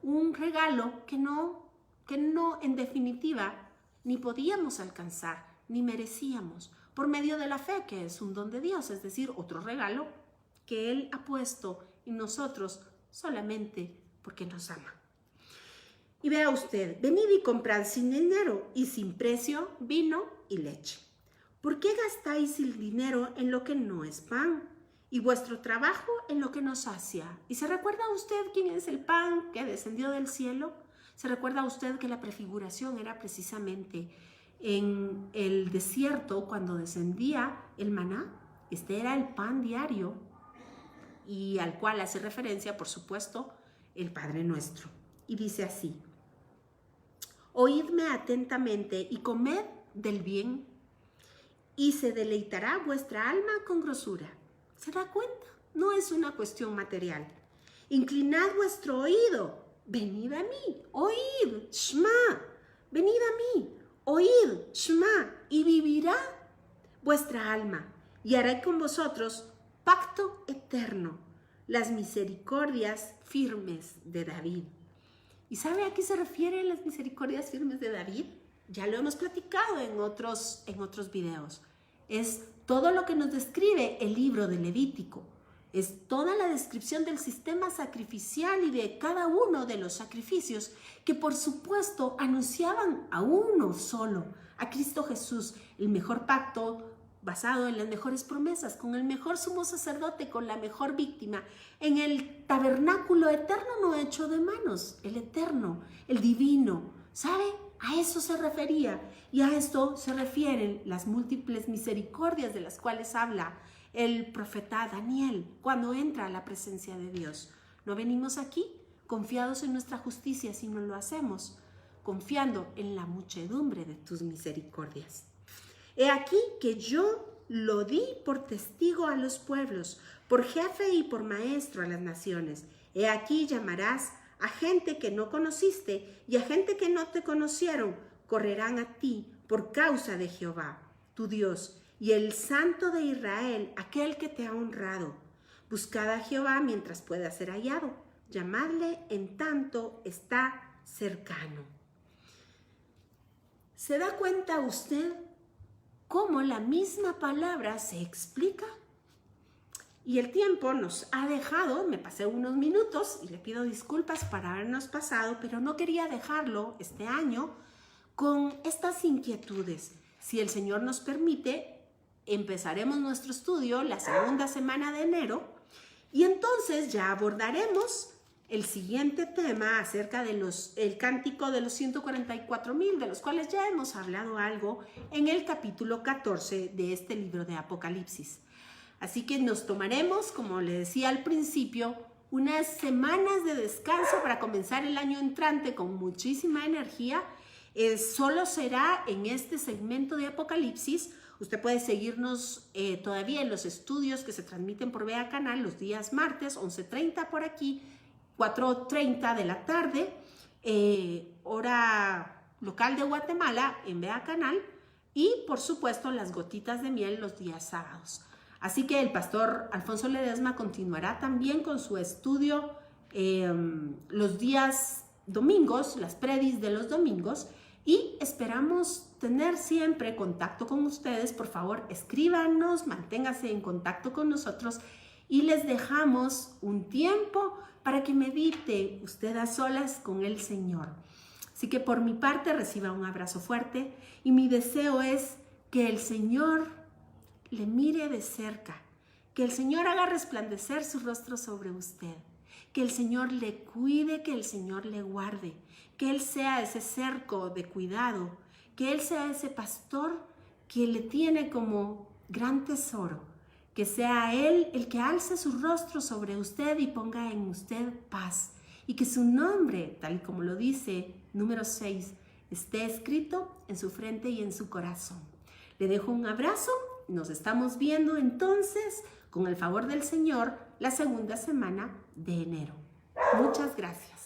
un regalo que no en definitiva ni podíamos alcanzar, ni merecíamos, por medio de la fe, que es un don de Dios, es decir, otro regalo que Él ha puesto en nosotros solamente porque nos ama. Y vea usted, venid y comprad sin dinero y sin precio vino y leche. ¿Por qué gastáis el dinero en lo que no es pan y vuestro trabajo en lo que nos sacia? ¿Y se recuerda usted quién es el pan que descendió del cielo? ¿Se recuerda usted que la prefiguración era precisamente en el desierto cuando descendía el maná? Este era el pan diario y al cual hace referencia, por supuesto, el Padre Nuestro. Y dice así: oídme atentamente y comed del bien, y se deleitará vuestra alma con grosura. ¿Se da cuenta? No es una cuestión material. Inclinad vuestro oído, venid a mí, oíd, Shema, venid a mí, oíd, Shema, y vivirá vuestra alma, y haré con vosotros pacto eterno, las misericordias firmes de David. ¿Y sabe a qué se refieren las misericordias firmes de David? Ya lo hemos platicado en otros videos. Es todo lo que nos describe el libro de Levítico. Es toda la descripción del sistema sacrificial y de cada uno de los sacrificios que, por supuesto, anunciaban a uno solo, a Cristo Jesús, el mejor pacto basado en las mejores promesas, con el mejor sumo sacerdote, con la mejor víctima, en el tabernáculo eterno no hecho de manos, el eterno, el divino. ¿Sabe? A eso se refería, y a esto se refieren las múltiples misericordias de las cuales habla el profeta Daniel cuando entra a la presencia de Dios. No venimos aquí confiados en nuestra justicia, sino lo hacemos confiando en la muchedumbre de tus misericordias. He aquí que yo lo di por testigo a los pueblos, por jefe y por maestro a las naciones. He aquí llamarás a gente que no conociste y a gente que no te conocieron. Correrán a ti por causa de Jehová, tu Dios, y el Santo de Israel, aquel que te ha honrado. Buscad a Jehová mientras pueda ser hallado. Llamadle en tanto está cercano. ¿Se da cuenta usted cómo la misma palabra se explica? Y el tiempo nos ha dejado, me pasé unos minutos y le pido disculpas por habernos pasado, pero no quería dejarlo este año con estas inquietudes. Si el Señor nos permite, empezaremos nuestro estudio la segunda semana de enero y entonces ya abordaremos el siguiente tema acerca de el cántico de los 144,000, de los cuales ya hemos hablado algo en el capítulo 14 de este libro de Apocalipsis. Así que nos tomaremos, como le decía al principio, unas semanas de descanso para comenzar el año entrante con muchísima energía. Solo será en este segmento de Apocalipsis. Usted puede seguirnos todavía en los estudios que se transmiten por Vea Canal los días martes, 11:30 por aquí, 4:30 de la tarde, hora local de Guatemala en Vea Canal, y por supuesto las gotitas de miel los días sábados. Así que el pastor Alfonso Ledesma continuará también con su estudio los días domingos, las predis de los domingos, y esperamos tener siempre contacto con ustedes. Por favor, escríbanos, manténgase en contacto con nosotros y les dejamos un tiempo para que medite usted a solas con el Señor. Así que por mi parte reciba un abrazo fuerte y mi deseo es que el Señor le mire de cerca, que el Señor haga resplandecer su rostro sobre usted, que el Señor le cuide, que el Señor le guarde, que Él sea ese cerco de cuidado, que Él sea ese pastor que le tiene como gran tesoro, que sea Él el que alce su rostro sobre usted y ponga en usted paz, y que su nombre, tal como lo dice número 6, esté escrito en su frente y en su corazón. Le dejo un abrazo. Nos estamos viendo entonces, con el favor del Señor, la segunda semana de enero. Muchas gracias.